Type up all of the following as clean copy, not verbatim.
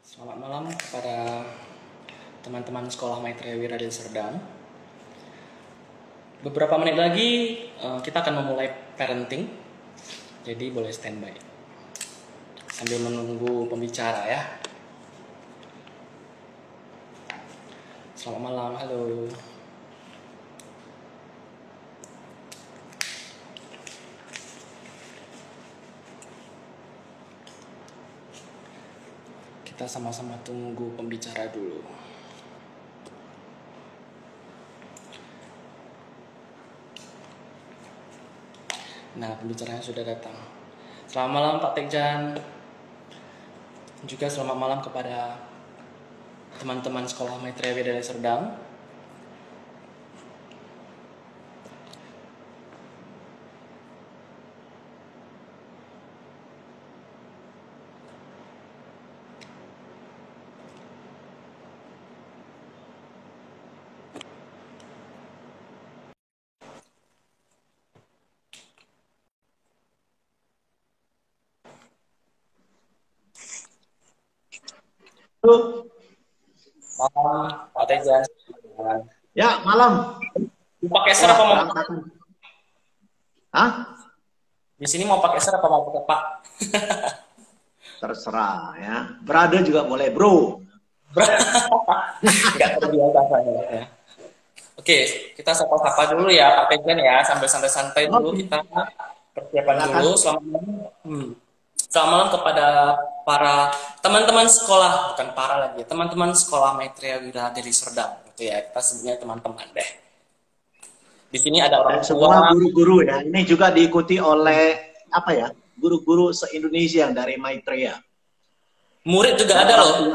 Selamat malam kepada teman-teman sekolah Maitreya Wira Deli Serdang. Beberapa menit lagi kita akan memulai parenting, jadi boleh standby sambil menunggu pembicara ya. Selamat malam, halo. Kita sama-sama tunggu pembicara dulu. Nah, pembicaranya sudah datang. Selamat malam Pak Tekjan. Juga selamat malam kepada teman-teman sekolah Maitreya Wira Deli Serdang. Halo. Malam Pak Tekjan. Ya, malam. Mau pakai ser apa mau? Hah? Di sini mau pakai ser apa mau pakai Pak? Terserah ya. Brother juga boleh, bro. Nggak terbiasa saya ya. Oke, kita sapa-sapa dulu ya Pak Tejan ya, sambil santai-santai dulu kita persiapan dulu. Selamat malam. Selamat malam kepada para teman-teman sekolah, bukan para lagi, teman-teman sekolah Maitreya Wira Deli Serdang, gitu ya. Kita sebutnya teman-teman deh. Di sini ada orang Dan tua. semua guru-guru ya. Ini juga diikuti oleh apa ya? Guru-guru se-Indonesia yang dari Maitreya. Murid juga ada loh.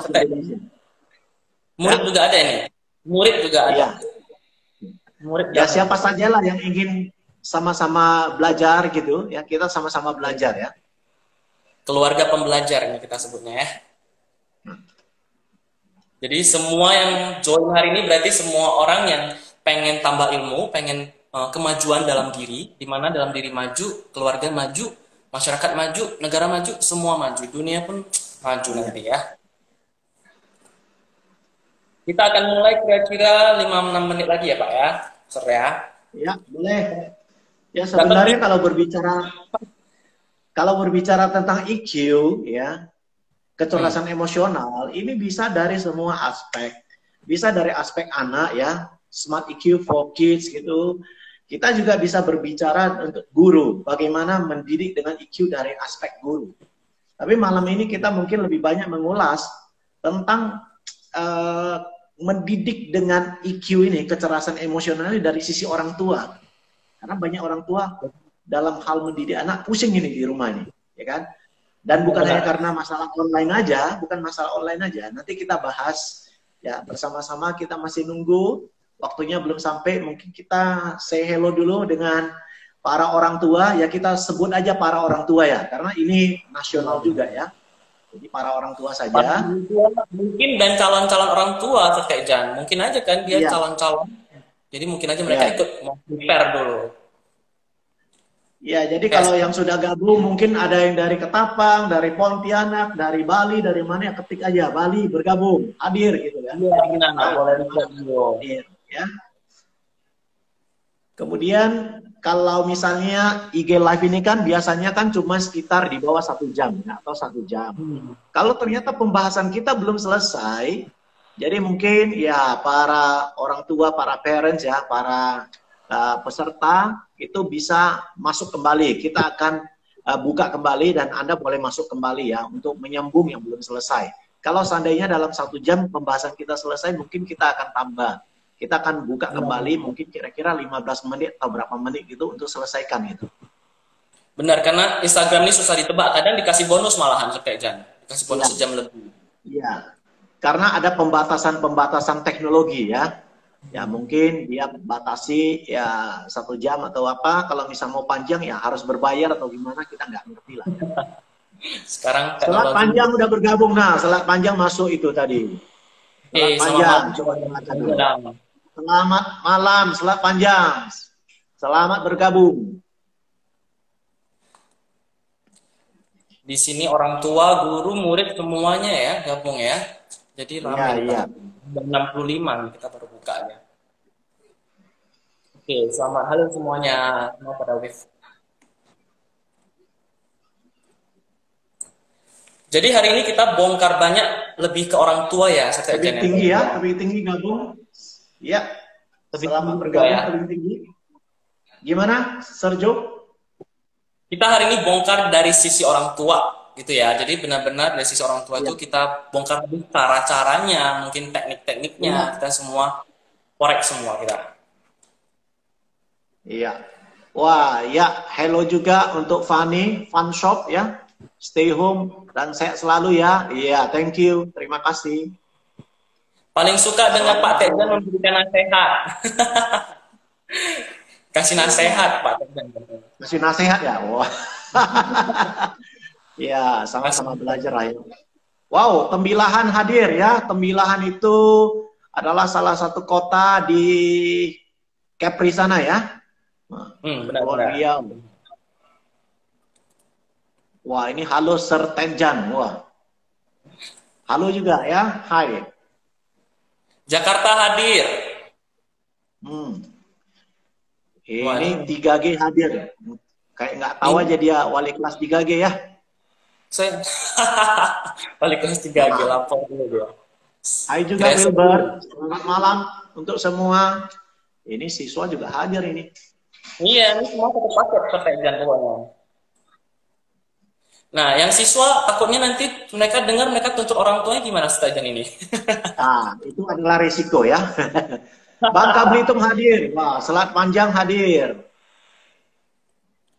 Murid juga ada ini. Murid juga ada. Ya. Murid Ya siapa sajalah yang ingin sama-sama belajar gitu ya. Kita sama-sama belajar ya. Keluarga pembelajar ini kita sebutnya ya. Jadi semua yang join hari ini berarti semua orang yang pengen tambah ilmu, pengen kemajuan dalam diri, di mana dalam diri maju, keluarga maju, masyarakat maju, negara maju, semua maju, dunia pun maju nanti ya. Kita akan mulai kira-kira 5-6 menit lagi ya Pak ya, Sir ya. Ya, boleh. Ya sebenarnya kalau berbicara tentang EQ ya, kecerdasan emosional ini bisa dari semua aspek. Bisa dari aspek anak ya, smart EQ for kids gitu. Kita juga bisa berbicara untuk guru, bagaimana mendidik dengan EQ dari aspek guru. Tapi malam ini kita mungkin lebih banyak mengulas tentang mendidik dengan EQ ini, kecerdasan emosional ini dari sisi orang tua. Karena banyak orang tua dalam hal mendidik anak pusing ini di rumah ini, ya kan? Dan bukan hanya karena masalah online aja, bukan masalah online aja. Nanti kita bahas ya bersama-sama, kita masih nunggu, waktunya belum sampai, mungkin kita say hello dulu dengan para orang tua, ya kita sebut aja para orang tua ya, karena ini nasional juga ya. Jadi para orang tua saja. Mungkin dan calon-calon orang tua terkait Jan, mungkin aja kan dia calon-calon. Jadi mungkin aja mereka ikut mau prepare dulu. Ya, jadi kalau yang sudah gabung mungkin ada yang dari Ketapang, dari Pontianak, dari Bali, dari mana ya, ketik aja Bali bergabung, hadir gitu ya. Iya, benar, boleh hadir, ya. Kemudian kalau misalnya IG Live ini kan biasanya kan cuma sekitar di bawah 1 jam ya, atau 1 jam. Kalau ternyata pembahasan kita belum selesai, jadi mungkin ya para orang tua, para parents ya, para peserta itu bisa masuk kembali. Kita akan buka kembali dan Anda boleh masuk kembali ya untuk menyambung yang belum selesai. Kalau seandainya dalam 1 jam pembahasan kita selesai, mungkin kita akan tambah. Kita akan buka kembali mungkin kira-kira 15 menit atau berapa menit gitu untuk selesaikan itu. Benar, karena Instagram ini susah ditebak. Kadang dikasih bonus malahan kayak Jan. Dikasih bonus sejam lebih. Iya. Karena ada pembatasan-pembatasan teknologi ya. Ya mungkin dia batasi ya 1 jam atau apa. Kalau misal mau panjang ya harus berbayar atau gimana, kita nggak ngerti lah. Sekarang Selat Panjang udah bergabung. Nah, Selat Panjang masuk itu tadi. Selat Panjang. Coba dibaca dulu. Selamat malam Selat Panjang. Selamat bergabung. Di sini orang tua, guru, murid semuanya ya gabung ya. Jadi Iya, ramai iya. nih. Jam 65 nih kita baru bukanya. Oke, selamat halo semuanya. Semua pada wave. Jadi hari ini kita bongkar banyak lebih ke orang tua ya, Sekte Lebih Jen ya. tinggi ya, lebih tinggi gabung. Ya, Lebih selamat tinggi juga bergabung ya. lebih tinggi. Gimana, Sergio? Kita hari ini bongkar dari sisi orang tua gitu ya. Jadi benar-benar dari sisi orang tua Iya. itu kita bongkar lebih cara-caranya, mungkin teknik-tekniknya, Iya. kita semua korek semua kita. Iya. Wah, ya, hello juga untuk Fanny, Fun Shop ya. Stay home dan sehat selalu ya. Iya, thank you. Terima kasih. Paling suka dengan Pak Selamat Tejan memberikan nasihat. Kasih nasihat Pak Tejan. kasih nasihat ya. Wah. Ya, sama-sama Kasih- belajar ya. Wow, Tembilahan hadir ya. Tembilahan itu adalah salah satu kota di Kepri sana ya. Kepulauan benar-benar. Riau. Wah, ini halo Sir Tenjan. Wah. Halo juga ya. Hai. Jakarta hadir. Hmm. Wah, Ini 3G hadir. Kayak nggak tahu aja dia wali kelas 3G ya. saya balik kelas 3 G lapor dulu dia. Hai juga Kira- Wilbert. Selamat malam untuk semua. Ini siswa juga hadir ini. Iya, ini semua satu paket Pak Tejan pokoknya. Nah, yang siswa takutnya nanti mereka dengar mereka tuntut orang tuanya gimana Stajan ini. Nah, itu adalah risiko ya. Bangka Belitung hadir. Wah, Selat Panjang hadir.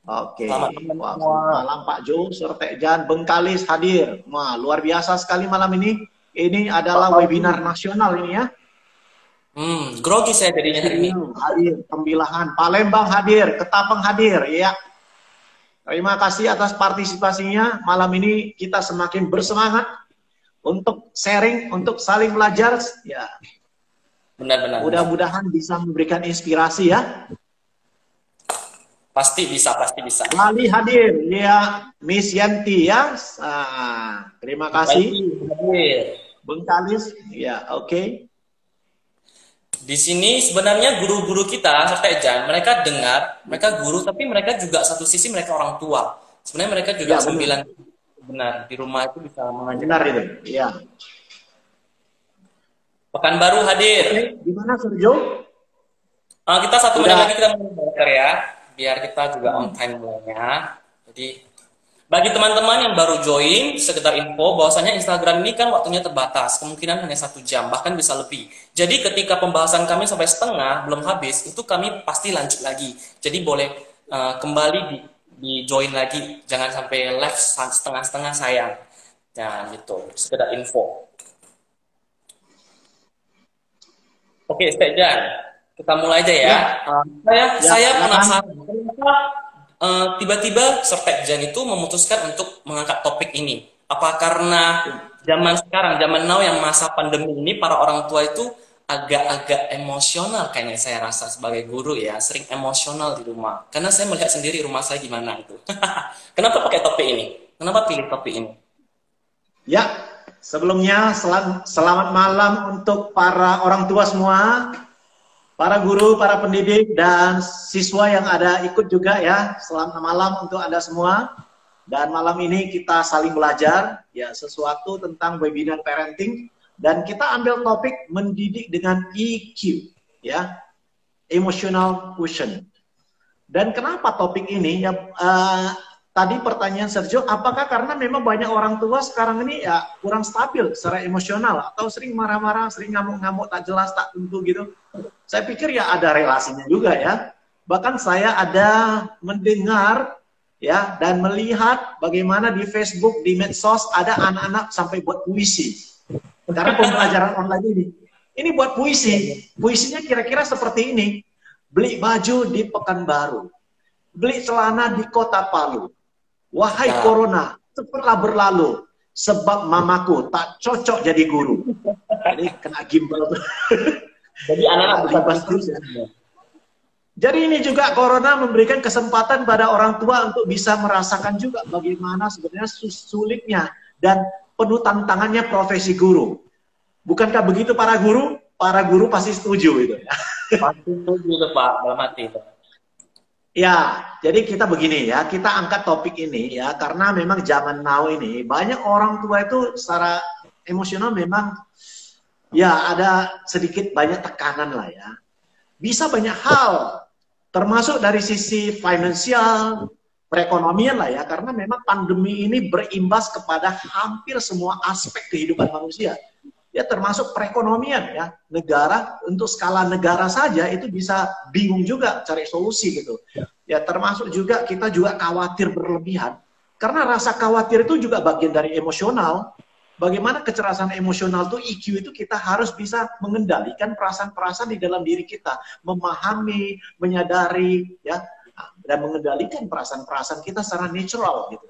Oke. Selamat malam Wah, semua. selamat malam Pak Jo, Sertekjan, Bengkalis hadir. Wah, luar biasa sekali malam ini. Ini adalah webinar nasional ini ya. Grogi saya jadinya hari ini. Hadir, Tembilahan, Palembang hadir, Ketapang hadir, ya. Terima kasih atas partisipasinya. Malam ini kita semakin bersemangat untuk sharing, untuk saling belajar. Ya, Benar-benar. mudah-mudahan bisa memberikan inspirasi ya. Pasti bisa, pasti bisa. Lali hadir, ya, Miss Yanti ya. Terima kasih. Hadir. Bengkalis, ya, oke. Di sini sebenarnya guru-guru kita, Sektejan, mereka dengar, mereka guru, tapi mereka juga satu sisi mereka orang tua. Sebenarnya mereka juga Ya, sambilan benar di rumah itu bisa mengajar. Benar itu, ya. Pekanbaru hadir. Oke, gimana Sergio? Kita 1 menit Udah. lagi kita mulai ya, biar kita juga on time mulainya. Jadi bagi teman-teman yang baru join, sekedar info bahwasanya Instagram ini kan waktunya terbatas, kemungkinan hanya 1 jam, bahkan bisa lebih. Jadi ketika pembahasan kami sampai setengah belum habis, itu kami pasti lanjut lagi. Jadi boleh kembali di join lagi, jangan sampai live setengah-setengah sayang. Nah gitu, sekedar info. Oke, Stejan, kita mulai aja ya. Saya penasaran kenapa tiba-tiba Stejan itu memutuskan untuk mengangkat topik ini. Apa karena zaman sekarang, zaman now yang masa pandemi ini, para orang tua itu agak-agak emosional kayaknya saya rasa sebagai guru ya, sering emosional di rumah. Karena saya melihat sendiri rumah saya gimana itu. Kenapa pakai topik ini? Kenapa pilih topik ini? Ya, sebelumnya selamat malam untuk para orang tua semua, para guru, para pendidik, dan siswa yang ada ikut juga ya. Selamat malam untuk Anda semua. Dan malam ini kita saling belajar ya sesuatu tentang webinar parenting, dan kita ambil topik mendidik dengan EQ ya, emotional quotient. Dan kenapa topik ini ya? Tadi pertanyaan Sergio, apakah karena memang banyak orang tua sekarang ini ya kurang stabil secara emosional atau sering marah-marah, sering ngamuk-ngamuk tak jelas, tak tentu gitu? Saya pikir ya ada relasinya juga ya. Bahkan saya ada mendengar ya dan melihat bagaimana di Facebook, di medsos ada anak-anak sampai buat puisi. Karena pembelajaran online ini buat puisi. Puisinya kira-kira seperti ini. Beli baju di Pekanbaru, beli celana di Kota Palu. Wahai corona, cepatlah berlalu, sebab mamaku tak cocok jadi guru. Jadi kena gimbal tuh. Jadi anak-anak libas terus ya. Jadi ini juga corona memberikan kesempatan pada orang tua untuk bisa merasakan juga bagaimana sebenarnya sulitnya dan penuh tantangannya profesi guru. Bukankah begitu para guru? Para guru pasti setuju itu ya. Pasti setuju tuh Pak, dalam hati. Ya, jadi kita begini ya, kita angkat topik ini ya, karena memang zaman now ini banyak orang tua itu secara emosional memang ya ada sedikit banyak tekanan lah ya. Bisa banyak hal, termasuk dari sisi finansial, perekonomian lah ya, karena memang pandemi ini berimbas kepada hampir semua aspek kehidupan manusia. Ya termasuk perekonomian ya, negara untuk skala negara saja itu bisa bingung juga cari solusi gitu. Ya termasuk juga kita juga khawatir berlebihan, karena rasa khawatir itu juga bagian dari emosional. Bagaimana kecerdasan emosional itu EQ itu kita harus bisa mengendalikan perasaan-perasaan di dalam diri kita, memahami, menyadari ya, dan mengendalikan perasaan-perasaan kita secara natural gitu.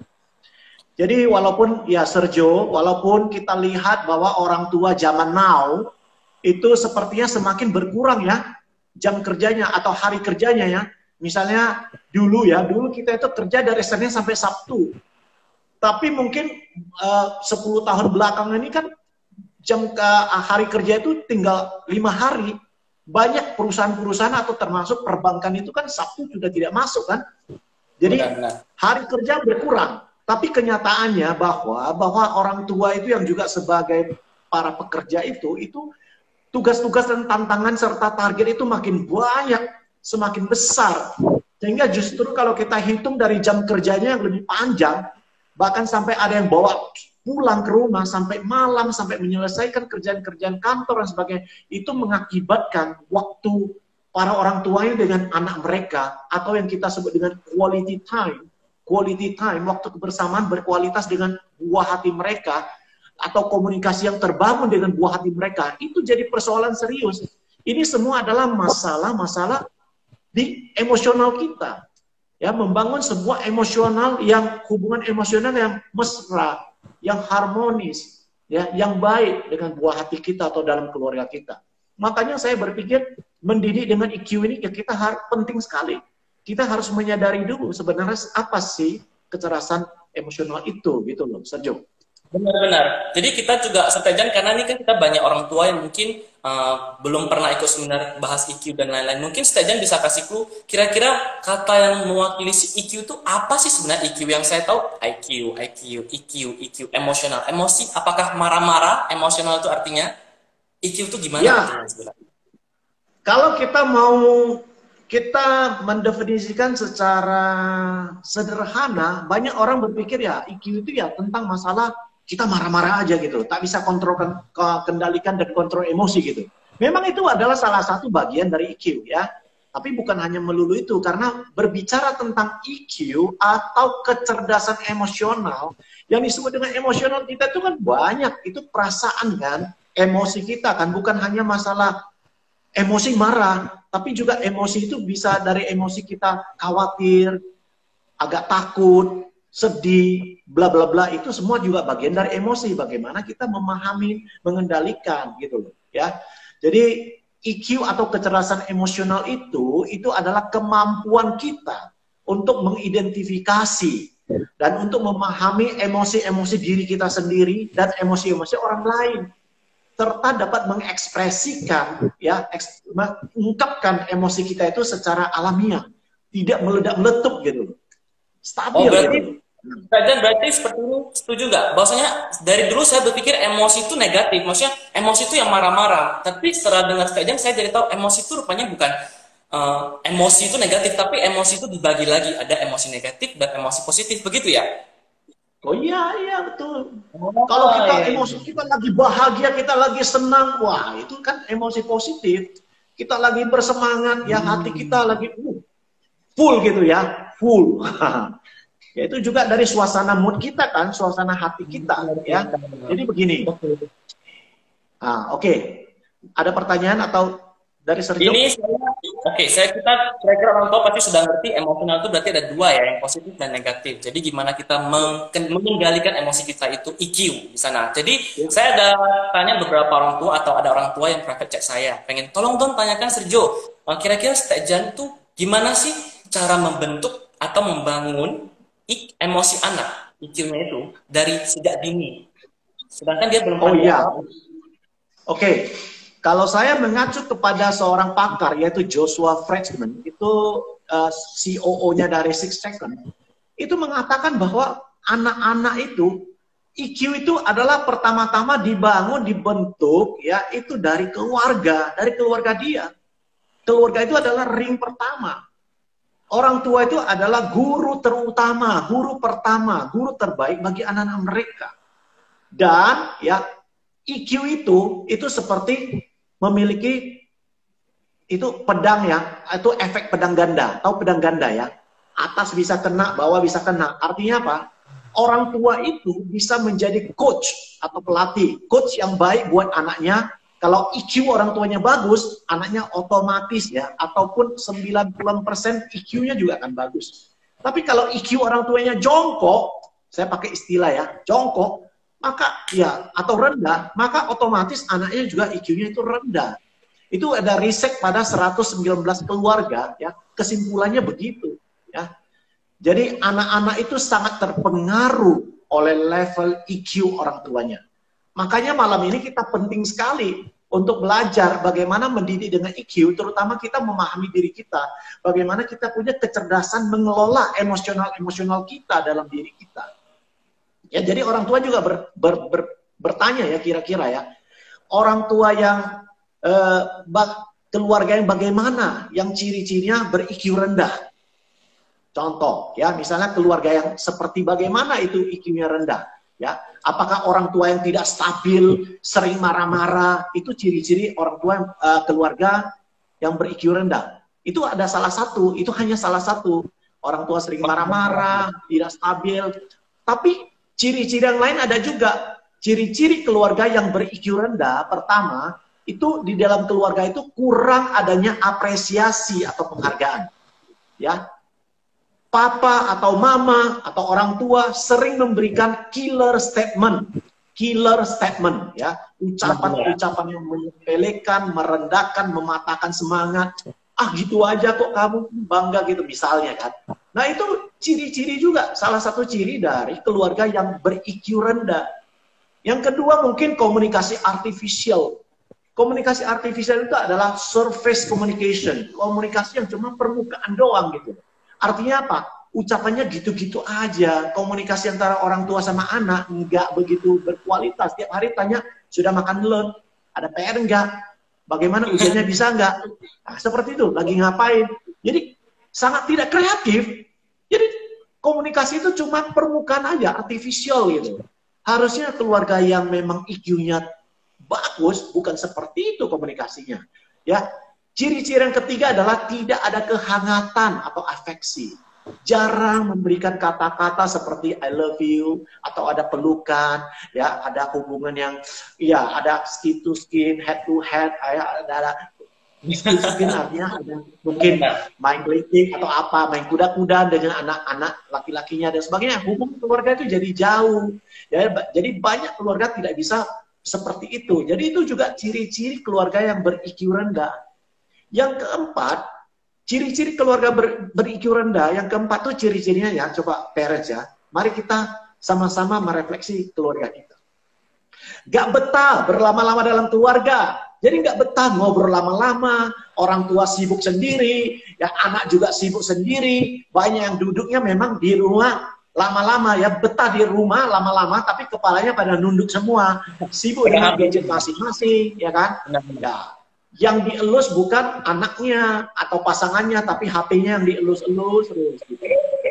Jadi walaupun ya Sergio, walaupun kita lihat bahwa orang tua zaman now itu sepertinya semakin berkurang ya jam kerjanya atau hari kerjanya ya. Misalnya dulu kita itu kerja dari Senin sampai Sabtu. Tapi mungkin 10 tahun belakangan ini kan hari kerja itu tinggal 5 hari. Banyak perusahaan-perusahaan atau termasuk perbankan itu kan Sabtu sudah tidak masuk kan. Jadi hari kerja berkurang. Tapi kenyataannya bahwa orang tua itu yang juga sebagai para pekerja itu tugas-tugas dan tantangan serta target itu makin banyak, semakin besar. Sehingga justru kalau kita hitung dari jam kerjanya yang lebih panjang, bahkan sampai ada yang bawa pulang ke rumah sampai malam, sampai menyelesaikan kerjaan-kerjaan kantor dan sebagainya, itu mengakibatkan waktu para orang tuanya dengan anak mereka, atau yang kita sebut dengan quality time, waktu kebersamaan berkualitas dengan buah hati mereka, atau komunikasi yang terbangun dengan buah hati mereka, itu jadi persoalan serius. Ini semua adalah masalah-masalah di emosional kita. Ya, membangun sebuah hubungan emosional yang mesra, yang harmonis, ya, yang baik dengan buah hati kita atau dalam keluarga kita. Makanya saya berpikir mendidik dengan EQ ini ya kita penting sekali. Kita harus menyadari dulu sebenarnya apa sih kecerdasan emosional itu, gitu loh, Sergio. Benar-benar. Jadi kita juga setejan karena ini kan kita banyak orang tua yang mungkin belum pernah ikut seminar bahas EQ dan lain-lain. Mungkin setejan bisa kasihku kira-kira kata yang mewakili si EQ itu apa sih sebenarnya EQ? Yang saya tahu IQ, EQ, emosional. Emosi, apakah marah-marah? Emosional itu artinya EQ itu gimana? Ya, kalau kita mendefinisikan secara sederhana, banyak orang berpikir ya EQ itu ya tentang masalah kita marah-marah aja gitu, tak bisa kendalikan dan kontrol emosi gitu. Memang itu adalah salah satu bagian dari EQ ya, tapi bukan hanya melulu itu, karena berbicara tentang EQ atau kecerdasan emosional, yang disebut dengan emosional kita itu kan banyak, itu perasaan kan, emosi kita kan, bukan hanya masalah emosi marah, tapi juga emosi itu bisa dari emosi kita khawatir, agak takut, sedih, bla bla bla, itu semua juga bagian dari emosi. Bagaimana kita memahami, mengendalikan gitu loh, ya. Jadi EQ atau kecerdasan emosional itu adalah kemampuan kita untuk mengidentifikasi dan untuk memahami emosi-emosi diri kita sendiri dan emosi-emosi orang lain, serta dapat mengekspresikan, ya, mengungkapkan emosi kita itu secara alamiah, tidak meledak-meletup gitu, stabil. Berarti, gitu. berarti seperti ini setuju nggak? Bahwasanya dari dulu saya berpikir emosi itu negatif, maksudnya emosi itu yang marah-marah. Tapi setelah dengar sekejap saya jadi tahu emosi itu rupanya bukan emosi itu negatif, tapi emosi itu dibagi lagi, ada emosi negatif dan emosi positif, begitu ya? Oh iya betul. Kalau kita emosi kita lagi bahagia, kita lagi senang, wah itu kan emosi positif. Kita lagi bersemangat, ya hati kita lagi full gitu ya, full. Ya itu juga dari suasana mood kita kan, suasana hati kita ya. Jadi begini. Oke. Ada pertanyaan atau dari Sergio? Ini saya kira orang tua pasti sudah ngerti emosional itu berarti ada dua ya, yang positif dan negatif. Jadi gimana kita mengendalikan emosi kita itu EQ di sana. Jadi saya ada tanya beberapa orang tua atau ada orang tua yang private chat saya, pengen tolong dong tanyakan Sergio, kira-kira Stejan tuh gimana sih cara membentuk atau membangun emosi anak, IQ-nya itu dari sejak dini. Sedangkan dia belum Oh pandai iya, apa-apa. oke. Kalau saya mengacu kepada seorang pakar, yaitu Joshua Friedman, itu COO-nya dari Six Second, itu mengatakan bahwa anak-anak itu, IQ itu adalah pertama-tama dibangun, dibentuk, ya itu dari keluarga dia. Keluarga itu adalah ring pertama. Orang tua itu adalah guru terutama, guru pertama, guru terbaik bagi anak-anak mereka. Dan ya IQ itu seperti memiliki itu pedang ya, itu efek pedang ganda, tahu pedang ganda ya, atas bisa kena, bawah bisa kena. Artinya apa? Orang tua itu bisa menjadi coach atau pelatih, coach yang baik buat anaknya. Kalau IQ orang tuanya bagus, anaknya otomatis ya, ataupun 90% IQ-nya juga akan bagus. Tapi kalau IQ orang tuanya jongkok, saya pakai istilah ya, jongkok, maka ya atau rendah, maka otomatis anaknya juga IQ-nya itu rendah. Itu ada riset pada 119 keluarga ya, kesimpulannya begitu ya. Jadi anak-anak itu sangat terpengaruh oleh level IQ orang tuanya. Makanya malam ini kita penting sekali untuk belajar bagaimana mendidik dengan IQ, terutama kita memahami diri kita, bagaimana kita punya kecerdasan mengelola emosional kita dalam diri kita. Ya, jadi orang tua juga bertanya ya kira-kira ya, orang tua yang keluarga yang bagaimana, yang ciri-cirinya ber-IQ rendah. Contoh, ya misalnya keluarga yang seperti bagaimana itu IQ-nya rendah. Ya, apakah orang tua yang tidak stabil, sering marah-marah, itu ciri-ciri orang tua keluarga yang ber-IQ rendah. Itu ada salah satu, itu hanya salah satu. Orang tua sering marah-marah, tidak stabil. Tapi ciri-ciri yang lain ada juga. Ciri-ciri keluarga yang ber-IQ rendah, pertama, itu di dalam keluarga itu kurang adanya apresiasi atau penghargaan. Ya, papa atau mama atau orang tua sering memberikan killer statement ya, ucapan-ucapan yang menyepelekan, merendahkan, mematahkan semangat. Ah gitu aja kok kamu bangga gitu misalnya kan. Nah itu ciri-ciri juga, salah satu ciri dari keluarga yang ber-IQ rendah. Yang kedua mungkin komunikasi artificial. Komunikasi artificial itu adalah surface communication, komunikasi yang cuma permukaan doang gitu. Artinya apa? Ucapannya gitu-gitu aja. Komunikasi antara orang tua sama anak nggak begitu berkualitas. Tiap hari tanya, sudah makan belum? Ada PR nggak? Bagaimana ujiannya bisa nggak? Nah, seperti itu. Lagi ngapain? Jadi sangat tidak kreatif. Jadi komunikasi itu cuma permukaan aja, artificial gitu. Harusnya keluarga yang memang IQ-nya bagus, bukan seperti itu komunikasinya. Ya, ciri-ciri yang ketiga adalah tidak ada kehangatan atau afeksi. Jarang memberikan kata-kata seperti I love you atau ada pelukan, ya, ada hubungan yang ya ada skin to skin, head to head, ya, ada skin to skin artinya ada mungkin main belitik atau apa, main kuda-kuda dengan anak-anak laki-lakinya dan sebagainya. Hubungan keluarga itu jadi jauh. Ya, jadi banyak keluarga tidak bisa seperti itu. Jadi itu juga ciri-ciri keluarga yang ber-IQ rendah. Yang keempat, ciri-ciri keluarga ber-IQ rendah, yang keempat tuh ciri-cirinya ya, coba parents ya, mari kita sama-sama merefleksi keluarga kita. Gak betah berlama-lama dalam keluarga, jadi gak betah ngobrol lama-lama, orang tua sibuk sendiri, ya anak juga sibuk sendiri, banyak yang duduknya memang di rumah lama-lama ya, betah di rumah lama-lama, tapi kepalanya pada nunduk semua, sibuk dengan gadget masing-masing, ya kan? Ya. Yang dielus bukan anaknya atau pasangannya, tapi HP-nya yang dielus-elus terus. Gitu.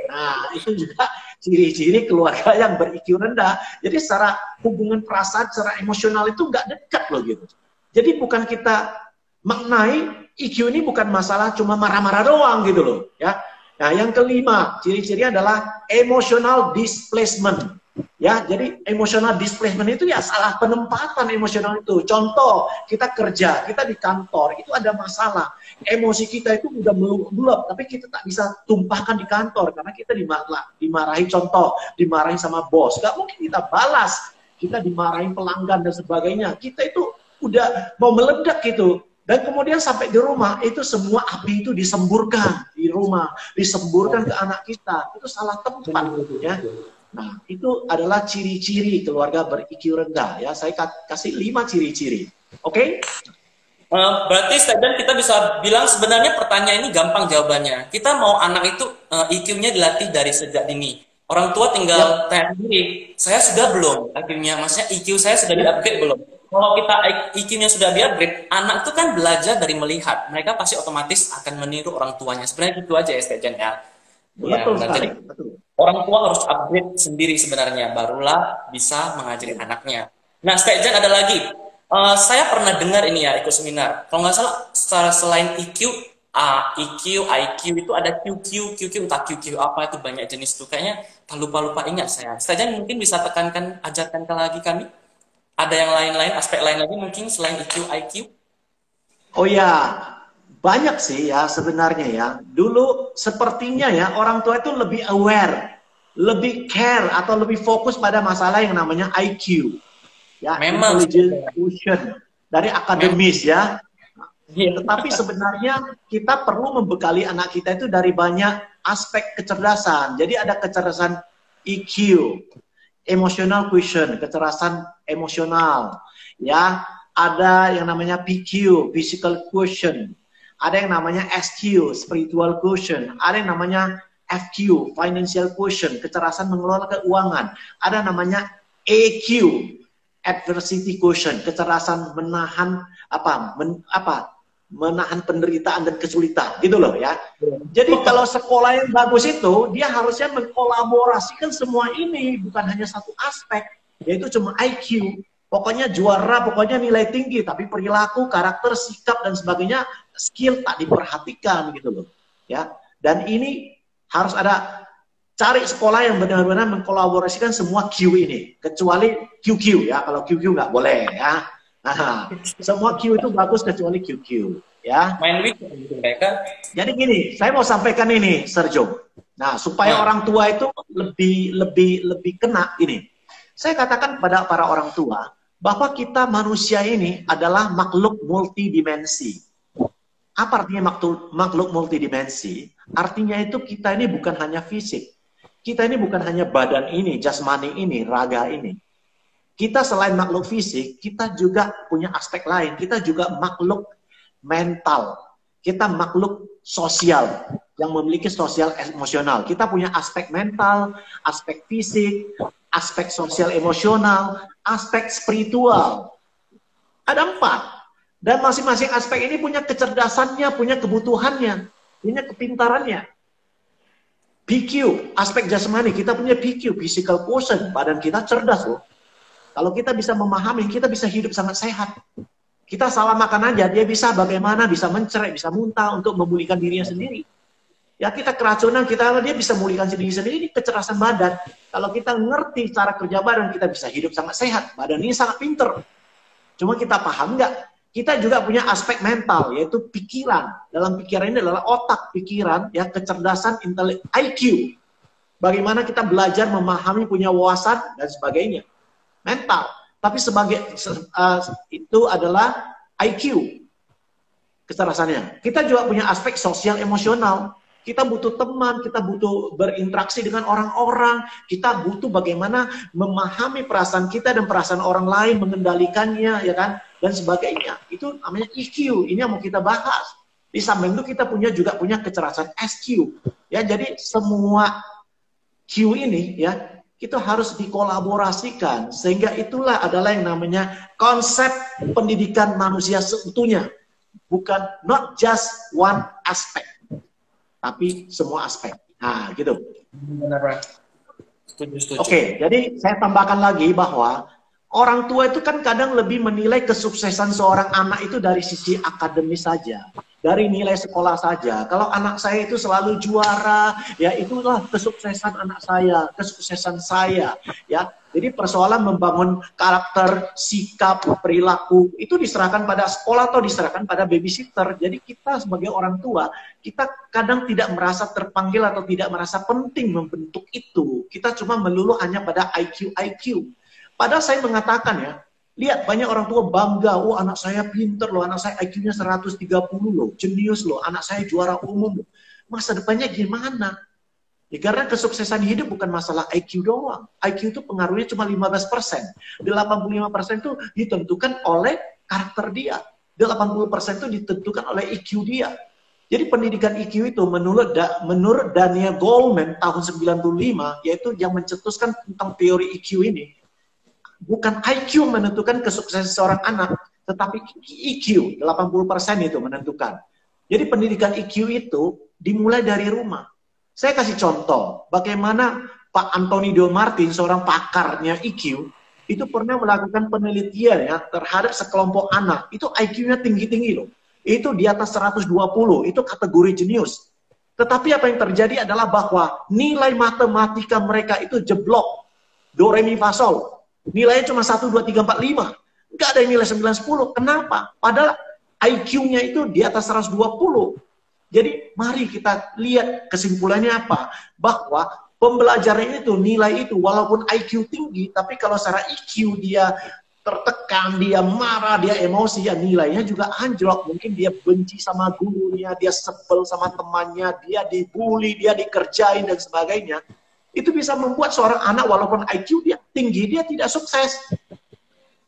Nah, itu juga ciri-ciri keluarga yang ber-IQ rendah. Jadi secara hubungan perasaan, secara emosional itu nggak dekat loh gitu. Jadi bukan kita maknai IQ ini bukan masalah cuma marah-marah doang gitu loh. Ya. Nah, yang kelima, ciri-cirinya adalah emotional displacement. Ya, jadi emotional displacement itu ya salah penempatan emosional itu. Contoh, kita kerja, kita di kantor, itu ada masalah. Emosi kita itu udah meluap, tapi kita tak bisa tumpahkan di kantor karena kita dimarahi, contoh, dimarahi sama bos. Gak mungkin kita balas, kita dimarahi pelanggan dan sebagainya. Kita itu udah mau meledak gitu. Dan kemudian sampai di rumah, itu semua api itu disemburkan. di rumah, disemburkan ke anak kita. Itu salah tempat, ya. Nah, itu adalah ciri-ciri keluarga ber-IQ rendah, ya. Saya kasih 5 ciri-ciri. Oke? Berarti Steven kita bisa bilang sebenarnya pertanyaan ini gampang jawabannya. Kita mau anak itu IQ-nya dilatih dari sejak dini. Orang tua tinggal tanya sendiri, saya sudah belum IQ-nya, maksudnya IQ saya sudah di-upgrade belum? Kalau kita IQ-nya sudah di-upgrade, anak itu kan belajar dari melihat. Mereka pasti otomatis akan meniru orang tuanya. Sebenarnya gitu aja ya, Steven ya. Betul sekali. Jadi orang tua harus upgrade sendiri sebenarnya, barulah bisa mengajari anaknya. Nah, Steven ada lagi. Saya pernah dengar ini ya, ikut seminar. Kalau nggak salah, selain IQ, EQ, IQ itu ada QQ, entah QQ apa itu banyak jenis tuh. Kayaknya lupa ingat saya. Steven mungkin bisa tekankan, ajarkan lagi kami. Ada yang lain-lain, aspek lain lagi mungkin selain EQ, IQ? Oh ya, banyak sih ya sebenarnya ya. Dulu sepertinya ya orang tua itu lebih aware, lebih care atau lebih fokus pada masalah yang namanya IQ. Ya, memang intelligence quotient dari akademis ya. Tetapi sebenarnya kita perlu membekali anak kita itu dari banyak aspek kecerdasan. Jadi ada kecerdasan EQ, emotional quotient, kecerdasan emosional. Ya, ada yang namanya PQ, physical quotient. Ada yang namanya SQ, spiritual quotient. Ada yang namanya FQ, financial quotient, kecerdasan mengelola keuangan. Ada namanya AQ, adversity quotient, kecerdasan menahan menahan penderitaan dan kesulitan, gitu loh ya. Jadi kalau sekolah yang bagus itu dia harusnya mengkolaborasikan semua ini, bukan hanya satu aspek, yaitu cuma IQ. Pokoknya juara, pokoknya nilai tinggi, tapi perilaku, karakter, sikap dan sebagainya, skill tak diperhatikan, gitu loh ya. Dan ini harus ada. Cari sekolah yang benar-benar mengkolaborasikan semua Q ini, kecuali QQ ya. Kalau QQ nggak boleh ya. Nah, semua Q itu bagus kecuali QQ ya. Main week mereka. Jadi gini, saya mau sampaikan ini, Sergio. Nah, supaya orang tua itu lebih kena gini. Saya katakan kepada para orang tua bahwa kita manusia ini adalah makhluk multidimensi. Apa artinya makhluk multidimensi? Artinya itu kita ini bukan hanya fisik. Kita ini bukan hanya badan ini, jasmani ini, raga ini. Kita selain makhluk fisik, kita juga punya aspek lain. Kita juga makhluk mental. Kita makhluk sosial yang memiliki sosial emosional. Kita punya aspek mental, aspek fisik, aspek sosial emosional, aspek spiritual. Ada 4. Dan masing-masing aspek ini punya kecerdasannya, punya kebutuhannya, punya kepintarannya. PQ, aspek jasmani, kita punya PQ, physical quotient, badan kita cerdas loh. Kalau kita bisa memahami, kita bisa hidup sangat sehat. Kita salah makan aja, dia bisa bagaimana, bisa mencerai, bisa muntah untuk memulihkan dirinya sendiri. Ya kita keracunan, dia bisa memulihkan diri sendiri, ini kecerdasan badan. Kalau kita ngerti cara kerja badan, kita bisa hidup sangat sehat. Badan ini sangat pinter. Cuma kita paham nggak? Kita juga punya aspek mental, yaitu pikiran. Dalam pikiran ini adalah otak pikiran, ya kecerdasan IQ. Bagaimana kita belajar memahami, punya wawasan, dan sebagainya. Mental. Tapi itu adalah IQ. Kecerdasannya. Kita juga punya aspek sosial emosional. Kita butuh teman, kita butuh berinteraksi dengan orang-orang, kita butuh bagaimana memahami perasaan kita dan perasaan orang lain, mengendalikannya, ya kan, dan sebagainya. Itu namanya EQ. Ini yang mau kita bahas. Di samping itu kita juga punya kecerdasan SQ. Ya, jadi semua Q ini ya itu harus dikolaborasikan sehingga itulah adalah yang namanya konsep pendidikan manusia seutuhnya. Bukan not just one aspect, tapi semua aspek. Nah, gitu. Benar, setuju. Oke, jadi saya tambahkan lagi bahwa orang tua itu kan kadang lebih menilai kesuksesan seorang anak itu dari sisi akademis saja, dari nilai sekolah saja. Kalau anak saya itu selalu juara, ya itulah kesuksesan anak saya, kesuksesan saya, ya. Jadi persoalan membangun karakter, sikap, perilaku itu diserahkan pada sekolah atau diserahkan pada babysitter. Jadi kita sebagai orang tua, kita kadang tidak merasa terpanggil atau tidak merasa penting membentuk itu. Kita cuma melulu hanya pada IQ. Padahal saya mengatakan ya, lihat banyak orang tua bangga, oh anak saya pinter loh, anak saya IQ-nya 130 loh, jenius loh, anak saya juara umum loh. masa depannya gimana? Ya, karena kesuksesan hidup bukan masalah IQ doang. IQ itu pengaruhnya cuma 15%. 85% itu ditentukan oleh karakter dia. 80% itu ditentukan oleh IQ dia. Jadi pendidikan IQ itu menurut Daniel Goleman tahun 95, yaitu yang mencetuskan tentang teori IQ ini, bukan IQ menentukan kesuksesan seorang anak, tetapi EQ, 80% itu menentukan. Jadi pendidikan IQ itu dimulai dari rumah. Saya kasih contoh, bagaimana Pak Anthony Del Martin, seorang pakarnya IQ, itu pernah melakukan penelitian ya terhadap sekelompok anak. Itu IQ-nya tinggi-tinggi loh. Itu di atas 120, itu kategori jenius. Tetapi apa yang terjadi adalah bahwa nilai matematika mereka itu jeblok. Do, re, mi, fa, sol. Nilainya cuma 1, 2, 3, 4, 5. Nggak ada yang nilai 9, 10. Kenapa? Padahal IQ-nya itu di atas 120. Jadi mari kita lihat kesimpulannya apa. Bahwa pembelajaran itu, nilai itu, walaupun IQ tinggi, tapi kalau secara IQ dia tertekan, dia marah, dia emosi, ya nilainya juga anjlok. Mungkin dia benci sama gurunya, dia sebel sama temannya, dia dibully, dia dikerjain, dan sebagainya. Itu bisa membuat seorang anak walaupun IQ dia tinggi, dia tidak sukses.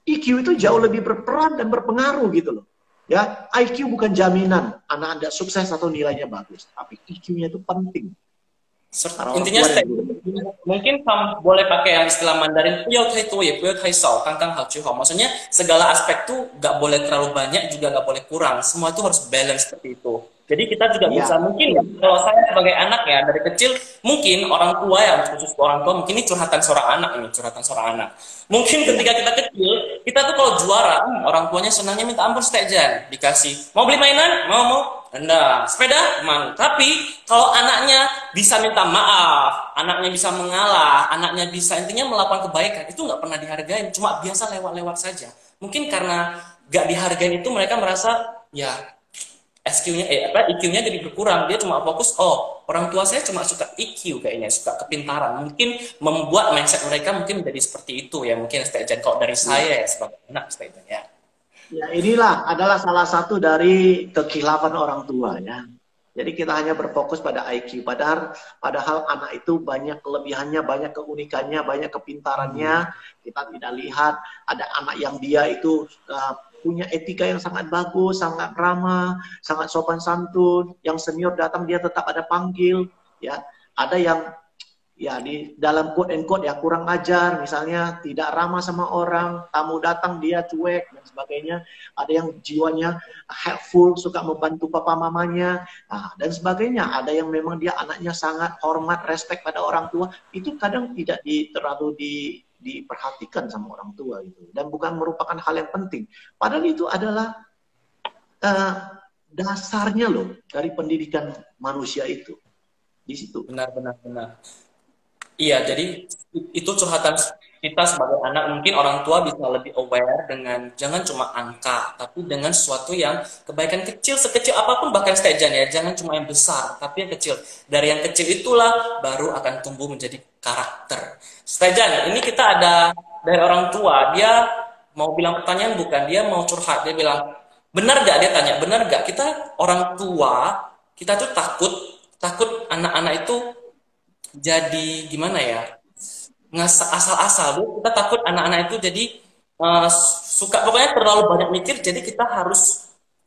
IQ itu jauh lebih berperan dan berpengaruh gitu loh. Ya, IQ bukan jaminan anak Anda sukses atau nilainya bagus, tapi IQ-nya itu penting. Intinya mungkin kamu boleh pakai yang istilah Mandarin, maksudnya segala aspek tuh gak boleh terlalu banyak, juga gak boleh kurang, semua itu harus balance seperti itu. Jadi kita juga bisa mungkin ya, kalau saya sebagai anak ya dari kecil, mungkin orang tua ya, khusus orang tua, mungkin ini curhatan seorang anak ini, curhatan seorang anak. Mungkin ketika kita kecil, kita tuh kalau juara, orang tuanya senangnya minta ampun setejan, dikasih, mau beli mainan, mau, enggak, sepeda, mau. Tapi kalau anaknya bisa minta maaf, anaknya bisa mengalah, anaknya bisa intinya melakukan kebaikan, itu nggak pernah dihargain, cuma biasa lewat-lewat saja. Mungkin karena nggak dihargain itu mereka merasa ya IQ-nya jadi berkurang. Dia cuma fokus, oh orang tua saya cuma suka IQ kayaknya, suka kepintaran. Mungkin membuat mindset mereka mungkin menjadi seperti itu ya. Mungkin kalau dari saya ya sebagai anak ya. Ya inilah adalah salah satu dari kekhilafan orang tua ya. Jadi kita hanya berfokus pada IQ. Padahal anak itu banyak kelebihannya, banyak keunikannya, banyak kepintarannya. Kita tidak lihat ada anak yang dia itu punya etika yang sangat bagus, sangat ramah, sangat sopan santun. Yang senior datang dia tetap ada panggil. Ya, ada yang ya di dalam quote and quote ya kurang ajar, misalnya tidak ramah sama orang, tamu datang dia cuek dan sebagainya. Ada yang jiwanya helpful, suka membantu papa mamanya, dan sebagainya. Ada yang memang dia anaknya sangat hormat, respect pada orang tua. Itu kadang tidak terlalu diperhatikan sama orang tua gitu, dan bukan merupakan hal yang penting. Padahal itu adalah dasarnya loh dari pendidikan manusia itu di situ. Benar. Iya, jadi itu curhatan kita sebagai anak. Mungkin orang tua bisa lebih aware dengan jangan cuma angka, tapi dengan sesuatu yang kebaikan kecil, sekecil apapun, bahkan setejan ya. Jangan cuma yang besar, tapi yang kecil. Dari yang kecil itulah baru akan tumbuh menjadi karakter. Setejan, ini kita ada dari orang tua, dia mau bilang pertanyaan bukan, dia mau curhat. Dia bilang, benar gak? Dia tanya, benar gak? Kita orang tua, kita tuh takut anak-anak itu jadi gimana ya, asal-asal. Kita takut anak-anak itu jadi suka pokoknya terlalu banyak mikir, jadi kita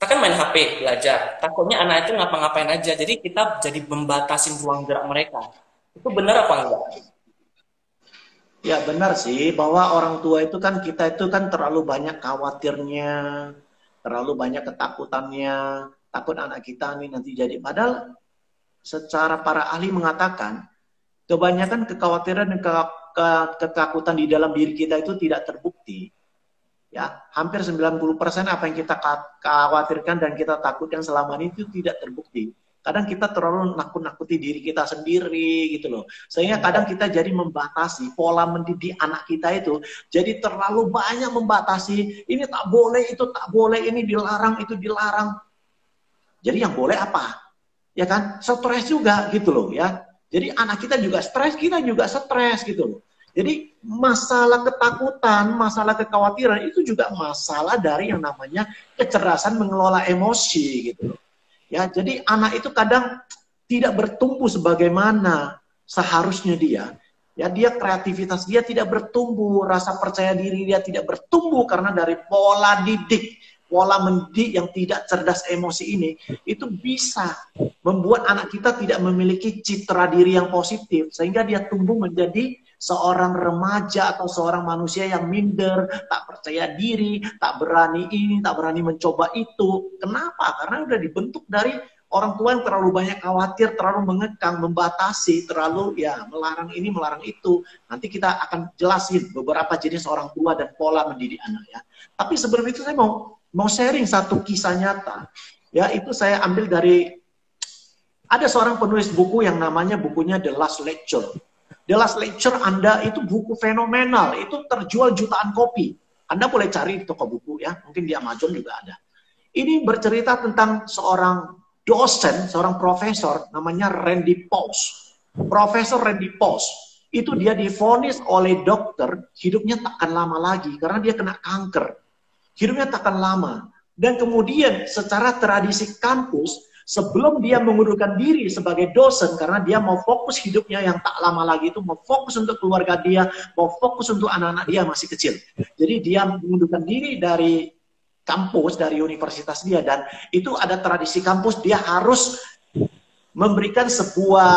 kan main HP belajar, takutnya anak itu ngapa-ngapain aja, jadi kita jadi membatasi ruang gerak mereka. Itu benar apa enggak? Ya benar sih, bahwa orang tua itu kan, kita itu kan terlalu banyak khawatirnya, terlalu banyak ketakutannya, takut anak kita nih nanti jadi. Padahal secara para ahli mengatakan kebanyakan kekhawatiran dan ketakutan di dalam diri kita itu tidak terbukti. Ya, hampir 90% apa yang kita khawatirkan dan kita takutkan selama ini itu tidak terbukti. Kadang kita terlalu nakut-nakuti diri kita sendiri gitu loh. Sehingga kadang kita jadi membatasi pola mendidik anak kita itu. Jadi terlalu banyak membatasi, ini tak boleh, itu tak boleh, ini dilarang, itu dilarang. Jadi yang boleh apa? Ya kan? Stres juga gitu loh ya. Jadi anak kita juga stres, kita juga stres gitu loh. Jadi masalah ketakutan, masalah kekhawatiran itu juga masalah dari yang namanya kecerdasan mengelola emosi gitu loh. Ya, jadi anak itu kadang tidak bertumbuh sebagaimana seharusnya dia, ya dia kreativitas dia tidak bertumbuh, rasa percaya diri dia tidak bertumbuh karena dari pola didik, pola mendidik yang tidak cerdas emosi ini, itu bisa membuat anak kita tidak memiliki citra diri yang positif, sehingga dia tumbuh menjadi seorang remaja atau seorang manusia yang minder, tak percaya diri, tak berani ini, tak berani mencoba itu. Kenapa? Karena udah dibentuk dari orang tua yang terlalu banyak khawatir, terlalu mengekang, membatasi, terlalu ya melarang ini, melarang itu. Nanti kita akan jelasin beberapa jenis orang tua dan pola mendidik anak ya. Tapi sebelum itu saya mau sharing satu kisah nyata. Ya, itu saya ambil dari ada seorang penulis buku yang namanya bukunya The Last Lecture. The Last Lecture Anda itu buku fenomenal, itu terjual jutaan kopi. Anda boleh cari di toko buku ya, mungkin di Amazon juga ada. Ini bercerita tentang seorang dosen, seorang profesor, namanya Randy Pauls. Profesor Randy Pauls, itu dia divonis oleh dokter, hidupnya takkan lama lagi, karena dia kena kanker. Hidupnya takkan lama. Dan kemudian secara tradisi kampus, sebelum dia mengundurkan diri sebagai dosen, karena dia mau fokus hidupnya yang tak lama lagi itu, mau fokus untuk keluarga dia, mau fokus untuk anak-anak dia masih kecil. Jadi dia mengundurkan diri dari kampus, dari universitas dia, dan itu ada tradisi kampus, dia harus memberikan sebuah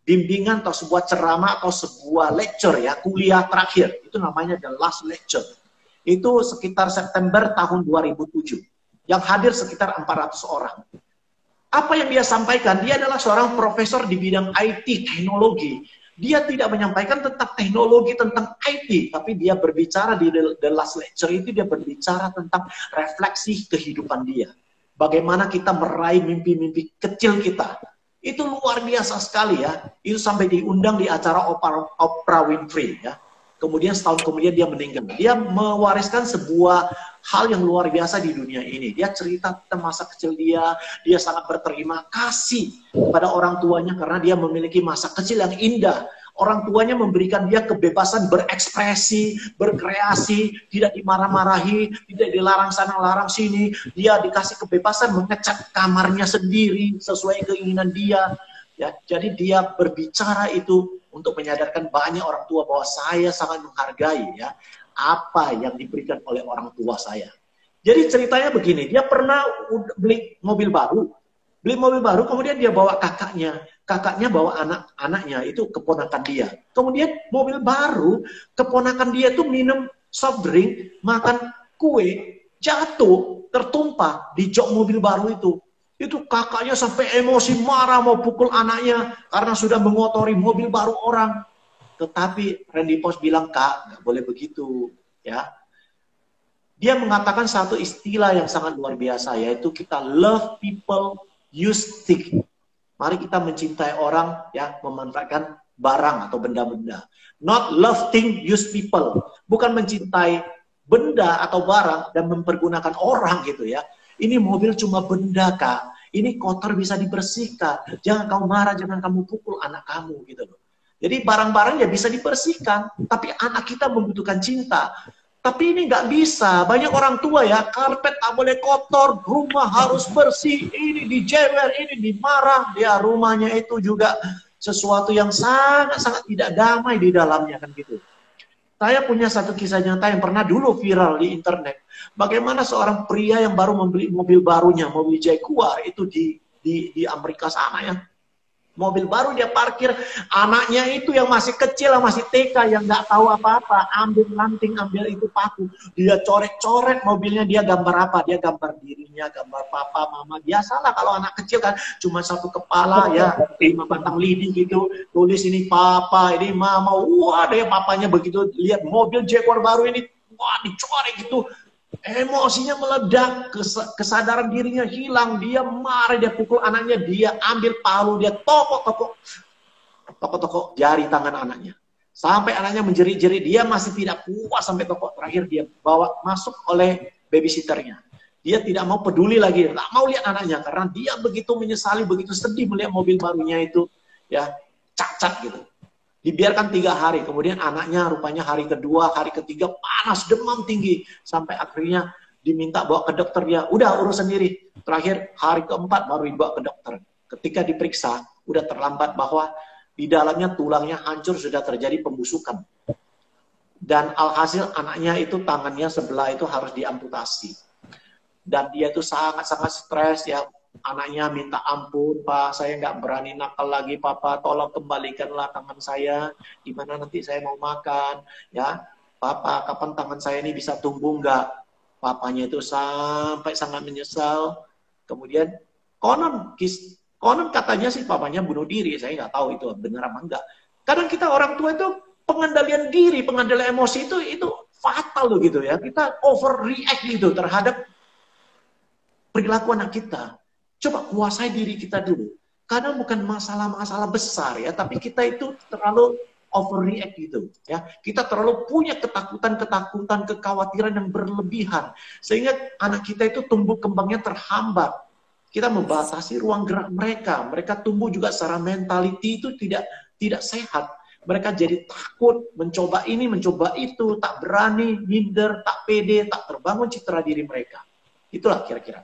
bimbingan atau sebuah ceramah atau sebuah lecture ya, kuliah terakhir, itu namanya The Last Lecture. Itu sekitar September tahun 2007, yang hadir sekitar 400 orang. Apa yang dia sampaikan? Dia adalah seorang profesor di bidang IT, teknologi. Dia tidak menyampaikan tentang teknologi, tentang IT, tapi dia berbicara di The Last Lecture itu, dia berbicara tentang refleksi kehidupan dia. Bagaimana kita meraih mimpi-mimpi kecil kita. Itu luar biasa sekali ya. Itu sampai diundang di acara Oprah Winfrey ya. Kemudian setahun kemudian dia meninggal. Dia mewariskan sebuah hal yang luar biasa di dunia ini. Dia cerita tentang masa kecil dia sangat berterima kasih pada orang tuanya karena dia memiliki masa kecil yang indah. Orang tuanya memberikan dia kebebasan berekspresi, berkreasi, tidak dimarah-marahi, tidak dilarang sana, larang sini. Dia dikasih kebebasan mengecat kamarnya sendiri sesuai keinginan dia. Ya, jadi dia berbicara itu untuk menyadarkan banyak orang tua bahwa saya sangat menghargai ya apa yang diberikan oleh orang tua saya. Jadi ceritanya begini, dia pernah beli mobil baru, kemudian dia bawa kakaknya bawa anak-anaknya, itu keponakan dia. Kemudian mobil baru, keponakan dia itu minum soft drink, makan kue, jatuh, tertumpah di jok mobil baru itu. Itu kakaknya sampai emosi, marah, mau pukul anaknya karena sudah mengotori mobil baru orang. Tetapi Randy Pauls bilang, Kak, nggak boleh begitu. Ya. Dia mengatakan satu istilah yang sangat luar biasa, yaitu kita love people, use things. Mari kita mencintai orang, ya, memanfaatkan barang atau benda-benda. Not love things, use people. Bukan mencintai benda atau barang dan mempergunakan orang gitu ya. Ini mobil cuma benda, Kak. Ini kotor bisa dibersihkan. Jangan kamu marah, jangan kamu pukul anak kamu gitu loh. Jadi barang-barang ya bisa dibersihkan, tapi anak kita membutuhkan cinta. Tapi ini nggak bisa. Banyak orang tua ya, karpet tak boleh kotor, rumah harus bersih, ini dijewer, ini dimarah. Ya rumahnya itu juga sesuatu yang sangat-sangat tidak damai di dalamnya kan gitu. Saya punya satu kisah nyata yang pernah dulu viral di internet. Bagaimana seorang pria yang baru membeli mobil barunya, mobil Jaguar itu di Amerika sana ya. Mobil baru dia parkir, anaknya itu yang masih kecil, yang masih TK, yang nggak tahu apa-apa, ambil lanting, ambil itu paku, dia coret-coret mobilnya, dia gambar apa? Dia gambar dirinya, gambar papa, mama. Biasalah kalau anak kecil kan, cuma satu kepala ya, 5 batang lidi gitu, tulis ini papa, ini mama, wah deh papanya begitu, lihat mobil Jaguar baru ini, wah dicoret gitu. Emosinya meledak, kesadaran dirinya hilang, dia marah, dia pukul anaknya, dia ambil palu, dia tokok jari tangan anaknya. Sampai anaknya menjerit-jerit, dia masih tidak puas sampai tokok terakhir dia bawa masuk oleh babysitternya. Dia tidak mau peduli lagi, tak mau lihat anaknya, karena dia begitu menyesali, begitu sedih melihat mobil barunya itu, ya cacat gitu. Dibiarkan 3 hari, kemudian anaknya rupanya hari kedua, hari ketiga panas, demam tinggi, sampai akhirnya diminta bawa ke dokter, dia udah urus sendiri. Terakhir hari keempat baru dibawa ke dokter. ketika diperiksa udah terlambat bahwa di dalamnya tulangnya hancur, sudah terjadi pembusukan. Dan alhasil anaknya itu tangannya sebelah itu harus diamputasi. Dan dia itu sangat-sangat stres ya. Anaknya minta ampun, Pak, saya nggak berani nakal lagi, Papa, tolong kembalikanlah tangan saya. Gimana nanti saya mau makan, ya, Papa, kapan tangan saya ini bisa tumbuh nggak? Papanya itu sampai sangat menyesal. Kemudian konon katanya sih papanya bunuh diri. Saya nggak tahu itu benar apa enggak. Kadang kita orang tua itu pengendalian diri, pengendalian emosi itu fatal loh gitu ya. Kita overreact gitu terhadap perilaku anak kita. Coba kuasai diri kita dulu. Kadang bukan masalah-masalah besar ya, tapi kita itu terlalu overreact gitu ya. Kita terlalu punya ketakutan, kekhawatiran yang berlebihan sehingga anak kita itu tumbuh kembangnya terhambat. Kita membatasi ruang gerak mereka. Mereka tumbuh juga secara mentality itu tidak sehat. Mereka jadi takut, mencoba ini, mencoba itu, tak berani, minder, tak pede, tak terbangun citra diri mereka. Itulah kira-kira.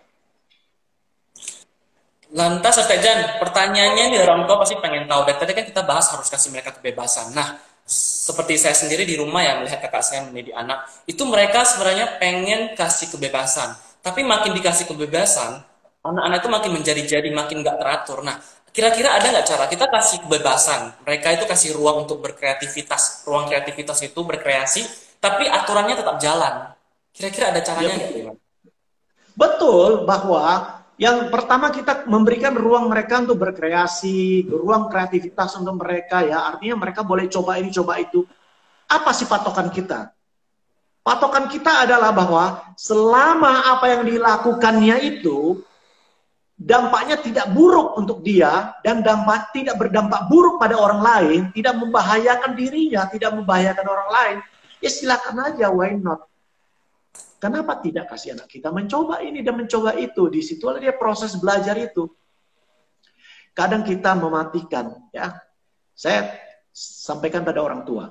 Lantas, Ustaz Jan, pertanyaannya nih orang tua pasti pengen tahu. Dan tadi kan kita bahas harus kasih mereka kebebasan. Nah, seperti saya sendiri di rumah ya, melihat kakak saya mendidik anak, itu mereka sebenarnya pengen kasih kebebasan. Tapi makin dikasih kebebasan, anak-anak itu makin menjadi-jadi, makin nggak teratur. Nah, kira-kira ada nggak cara kita kasih kebebasan? Mereka itu kasih ruang untuk berkreativitas. Ruang kreativitas itu berkreasi, tapi aturannya tetap jalan. Kira-kira ada caranya nggak? Ya, betul bahwa yang pertama kita memberikan ruang mereka untuk berkreasi, ruang kreativitas untuk mereka ya. Artinya mereka boleh coba ini, coba itu. Apa sih patokan kita? Patokan kita adalah bahwa selama apa yang dilakukannya itu dampaknya tidak buruk untuk dia dan tidak berdampak buruk pada orang lain, tidak membahayakan dirinya, tidak membahayakan orang lain, ya silakan aja, why not? Kenapa tidak kasih anak kita mencoba ini dan mencoba itu? Di situ dia proses belajar itu. Kadang kita mematikan, ya. Saya sampaikan pada orang tua.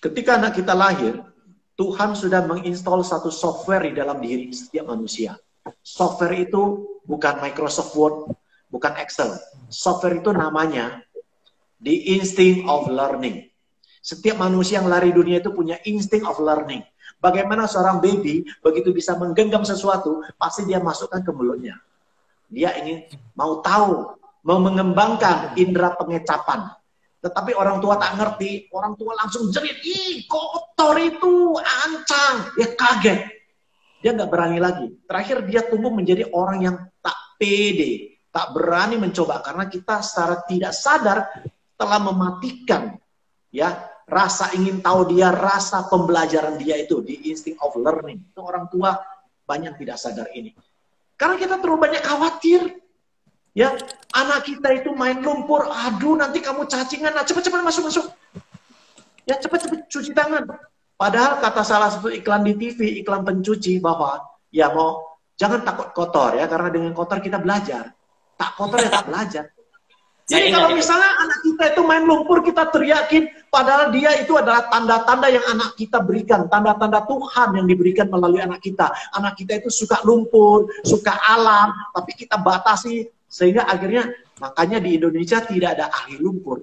Ketika anak kita lahir, Tuhan sudah menginstal satu software di dalam diri setiap manusia. Software itu bukan Microsoft Word, bukan Excel. Software itu namanya the instinct of learning. Setiap manusia yang lari dunia itu punya instinct of learning. Bagaimana seorang baby begitu bisa menggenggam sesuatu, pasti dia masukkan ke mulutnya. Dia ingin mau tahu, mau mengembangkan indera pengecapan. Tetapi orang tua tak ngerti, orang tua langsung jerit, ih kotor itu, ancang. Dia kaget. Dia nggak berani lagi. Terakhir dia tumbuh menjadi orang yang tak pede, tak berani mencoba. Karena kita secara tidak sadar telah mematikan ya rasa ingin tahu dia, rasa pembelajaran dia itu, di instinct of learning. Itu orang tua banyak tidak sadar ini. Karena kita terlalu banyak khawatir. Ya, anak kita itu main lumpur, aduh nanti kamu cacingan, nah, cepat-cepat masuk. Ya, cepat-cepat cuci tangan. Padahal kata salah satu iklan di TV, iklan pencuci, bahwa ya jangan takut kotor ya, karena dengan kotor kita belajar. Tak kotor ya tak belajar. Jadi kalau misalnya anak kita itu main lumpur, kita teriakin, padahal dia itu adalah tanda-tanda yang anak kita berikan, tanda-tanda Tuhan yang diberikan melalui anak kita. Anak kita itu suka lumpur, suka alam, tapi kita batasi, sehingga akhirnya, makanya di Indonesia tidak ada ahli lumpur.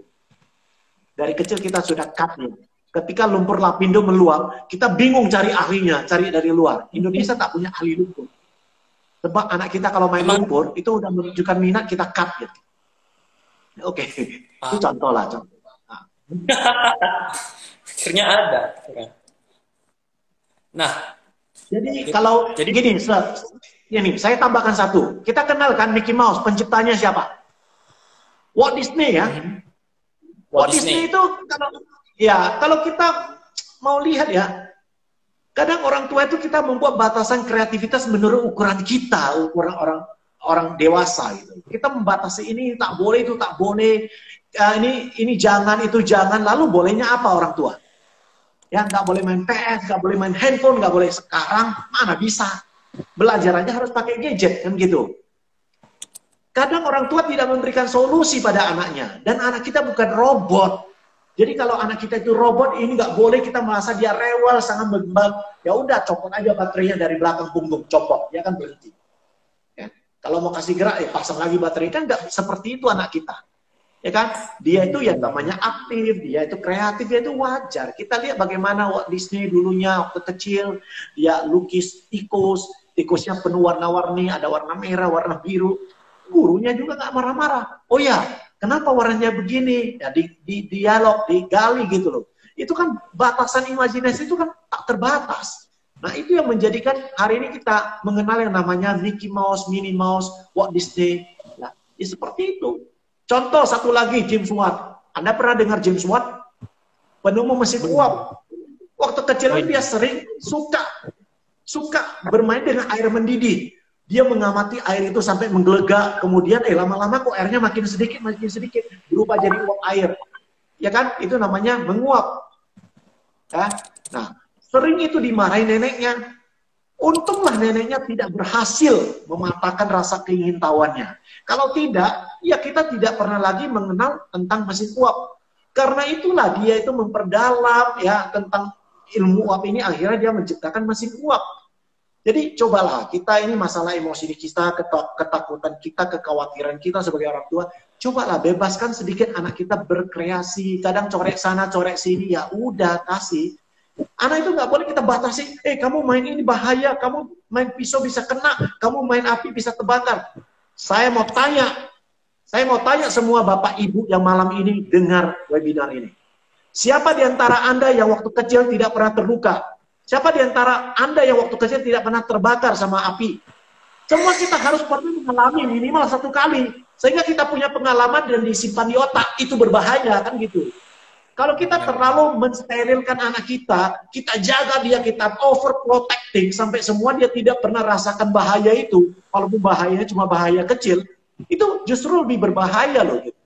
Dari kecil kita sudah cut-nya. Ketika lumpur lapindo meluap, kita bingung cari ahlinya, cari dari luar. Indonesia tak punya ahli lumpur. Sebab anak kita kalau main lumpur, itu udah menunjukkan minat, kita cut gitu. Oke, itu contoh lah. Contoh. Nah. Akhirnya ada. Nah, jadi gini, ini saya tambahkan satu. Kita kenal kan Mickey Mouse, penciptanya siapa? Walt Disney ya. Walt Disney itu kalau kita mau lihat ya, kadang orang tua itu kita membuat batasan kreativitas menurut ukuran kita, ukuran orang dewasa gitu. Kita membatasi ini tak boleh, itu tak boleh, ini jangan, itu jangan. Lalu bolehnya apa orang tua? Ya nggak boleh main PS, nggak boleh main handphone, nggak boleh. Sekarang mana bisa? Belajar aja harus pakai gadget kan gitu. Kadang orang tua tidak memberikan solusi pada anaknya, dan anak kita bukan robot. Jadi kalau anak kita itu robot, ini nggak boleh, kita merasa dia rewel, sangat membang. Ya udah, copot aja baterainya dari belakang punggung, copot, dia akan berhenti. Kalau mau kasih gerak, pasang lagi baterai. Kan nggak seperti itu anak kita. Ya kan? Dia itu ya namanya aktif, dia itu kreatif, dia itu wajar. Kita lihat bagaimana Walt Disney dulunya waktu kecil, dia lukis tikus, tikusnya penuh warna-warni, ada warna merah, warna biru. Gurunya juga nggak marah-marah. Oh ya, kenapa warnanya begini? Ya, di dialog, digali gitu loh. Itu kan batasan imajinasi itu kan tak terbatas. Nah itu yang menjadikan hari ini kita mengenal yang namanya Mickey Mouse, Minnie Mouse, Walt Disney. Nah, ya seperti itu. Contoh satu lagi, James Watt. Anda pernah dengar James Watt? Penemu mesin uap. Waktu kecil dia sering suka bermain dengan air mendidih. Dia mengamati air itu sampai menggelegak. Kemudian lama-lama kok airnya makin sedikit berubah jadi uap air. Ya kan? Itu namanya menguap. Ya? Nah, sering itu dimarahi neneknya. Untunglah neneknya tidak berhasil mematahkan rasa keingintahuannya. Kalau tidak, ya kita tidak pernah lagi mengenal tentang mesin uap. Karena itulah dia itu memperdalam ya tentang ilmu uap ini, akhirnya dia menciptakan mesin uap. Jadi cobalah, kita ini masalah emosi kita, ketakutan kita, kekhawatiran kita sebagai orang tua, cobalah bebaskan sedikit anak kita berkreasi. Kadang coret sana, coret sini, ya udah kasih. Anak itu nggak boleh kita batasi, kamu main ini bahaya, kamu main pisau bisa kena, kamu main api bisa terbakar. Saya mau tanya semua Bapak Ibu yang malam ini dengar webinar ini. Siapa di antara Anda yang waktu kecil tidak pernah terluka? Siapa di antara Anda yang waktu kecil tidak pernah terbakar sama api? Semua kita harus pernah mengalami minimal 1 kali. Sehingga kita punya pengalaman dan disimpan di otak. Itu berbahaya, kan gitu. Kalau kita terlalu mensterilkan anak kita jaga dia, kita overprotecting sampai semua dia tidak pernah rasakan bahaya itu. Walaupun bahayanya cuma bahaya kecil, itu justru lebih berbahaya loh. Gitu.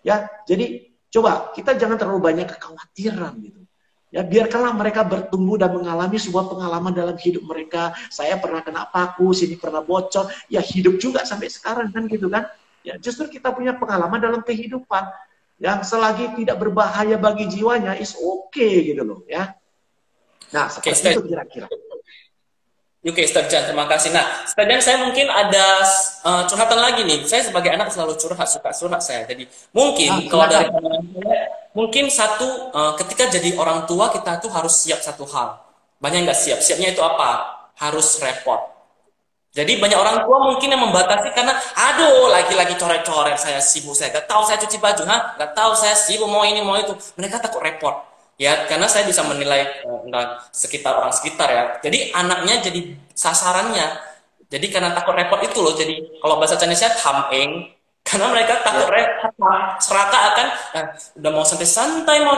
Ya, jadi coba kita jangan terlalu banyak kekhawatiran gitu. Ya, biarkanlah mereka bertumbuh dan mengalami sebuah pengalaman dalam hidup mereka. Saya pernah kena paku, sini pernah bocor, ya hidup juga sampai sekarang kan gitu kan. Ya, justru kita punya pengalaman dalam kehidupan. Yang selagi tidak berbahaya bagi jiwanya, is okay gitu loh ya. Nah, seperti itu kira-kira. Oke, Ustaz Jan, terima kasih. Nah, Ustaz Jan, saya mungkin ada curhatan lagi nih. Saya sebagai anak selalu suka curhat saya. Jadi mungkin kalau dari mungkin satu, ketika jadi orang tua kita tuh harus siap satu hal. Banyak nggak siap. Siapnya itu apa? Harus repot. Jadi banyak orang tua mungkin yang membatasi karena, aduh, lagi-lagi coret-coret, saya sibuk, saya nggak tahu saya cuci baju, nggak tahu saya sibuk mau ini mau itu. Mereka takut repot, ya, karena saya bisa menilai sekitar orang sekitar ya. Jadi anaknya jadi sasarannya. Jadi karena takut repot itu loh. Jadi kalau bahasa Chinese-nya tameng, karena mereka takut repot, serakah akan, udah mau santai-santai mau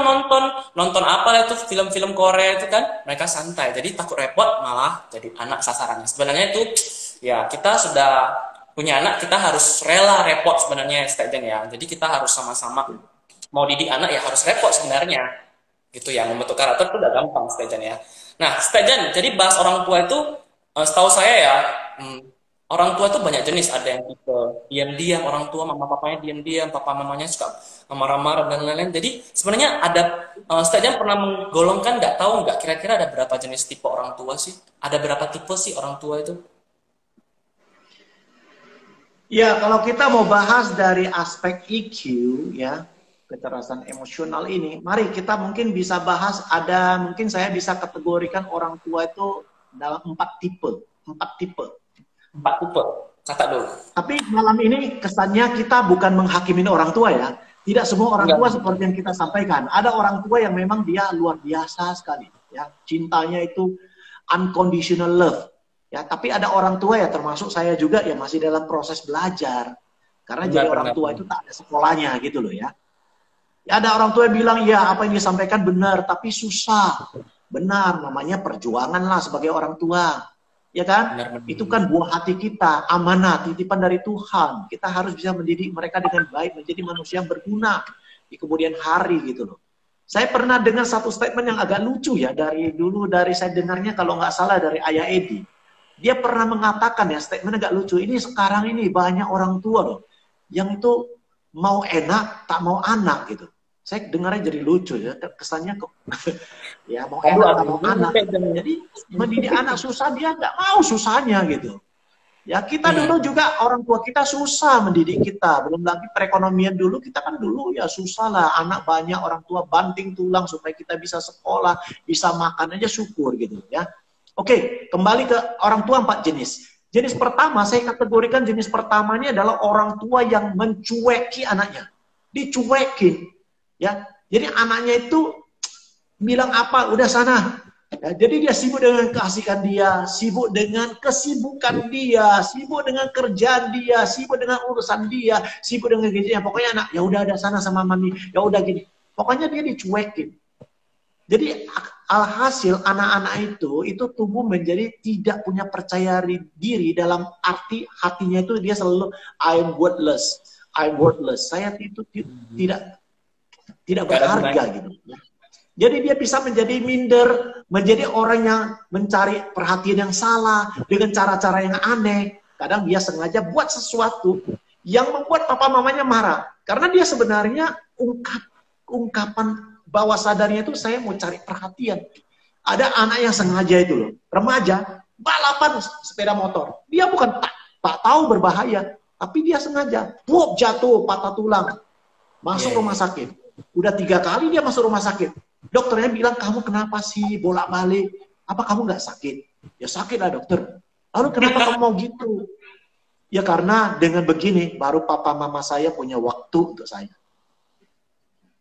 nonton apa itu film-film Korea itu kan, mereka santai. Jadi takut repot malah jadi anak sasarannya. Sebenarnya itu ya, kita sudah punya anak, kita harus rela repot sebenarnya, Stejan ya. Jadi kita harus sama-sama mau didik anak ya harus repot sebenarnya. Gitu ya, membentuk karakter itu udah gampang, Stejan ya. Nah, Stejan, jadi bahas orang tua itu, setahu saya ya, orang tua itu banyak jenis. Ada yang tipe diam-diam, orang tua mama papanya diam-diam, papa mamanya suka marah-marah dan lain-lain. Jadi sebenarnya ada, Stejan pernah menggolongkan, nggak tahu nggak kira-kira ada berapa jenis tipe orang tua sih? Ada berapa tipe sih orang tua itu? Ya, kalau kita mau bahas dari aspek EQ, ya, kecerdasan emosional ini, mari kita mungkin bisa bahas, mungkin saya bisa kategorikan orang tua itu dalam 4 tipe. 4 tipe. Catat dulu. Tapi malam ini kesannya kita bukan menghakimin orang tua ya. Tidak semua orang tua seperti yang kita sampaikan. Ada orang tua yang memang dia luar biasa sekali. Ya, cintanya itu unconditional love. Ya, tapi ada orang tua ya, termasuk saya juga ya masih dalam proses belajar. Karena jadi orang tua itu tak ada sekolahnya gitu loh ya. Ya ada orang tua yang bilang, ya apa yang disampaikan benar, tapi susah. Benar, namanya perjuangan lah sebagai orang tua. Ya kan? Benar. Itu kan buah hati kita, amanah, titipan dari Tuhan. Kita harus bisa mendidik mereka dengan baik, menjadi manusia yang berguna di kemudian hari gitu loh. Saya pernah dengar satu statement yang agak lucu ya, dari saya dengarnya kalau nggak salah dari Ayah Edi. Dia pernah mengatakan ya, statement agak lucu, ini sekarang ini banyak orang tua loh, yang itu mau enak, tak mau anak gitu. Saya dengarnya jadi lucu ya, kesannya kok ya mau enak, tak mau anak. Jadi mendidik anak susah, dia nggak mau susahnya gitu. Ya, kita dulu juga orang tua kita susah mendidik kita. Belum lagi perekonomian dulu, kita kan dulu ya susah lah. Anak banyak, orang tua banting tulang supaya kita bisa sekolah, bisa makan aja syukur gitu ya. Oke, kembali ke orang tua 4 jenis. Jenis pertama, saya kategorikan jenis pertama ini adalah orang tua yang mencueki anaknya. Dicuekin. Ya. Jadi anaknya itu bilang apa, udah sana. Ya, jadi dia sibuk dengan keasikan dia, sibuk dengan kesibukan dia, sibuk dengan kerjaan dia, sibuk dengan urusan dia, sibuk dengan gajinya. Pokoknya anak, ya udah ada sana sama mami, ya udah gini. Pokoknya dia dicuekin. Jadi alhasil anak-anak itu tumbuh menjadi tidak punya percaya diri dalam arti hatinya itu dia selalu I'm worthless, I'm worthless. Saya itu tidak berharga gitu. Jadi dia bisa menjadi minder, menjadi orang yang mencari perhatian yang salah, dengan cara-cara yang aneh. Kadang dia sengaja buat sesuatu yang membuat papa mamanya marah. Karena dia sebenarnya ungkapan bawah sadarnya itu saya mau cari perhatian. Ada anak yang sengaja itu loh, remaja, balapan sepeda motor. Dia bukan tak tahu berbahaya, tapi dia sengaja. Buap jatuh, patah tulang, masuk rumah sakit. Udah 3 kali dia masuk rumah sakit. Dokternya bilang, kamu kenapa sih bolak-balik? Apa kamu nggak sakit? Ya sakit lah dokter. Lalu kenapa kamu mau gitu? Ya karena dengan begini, baru papa mama saya punya waktu untuk saya.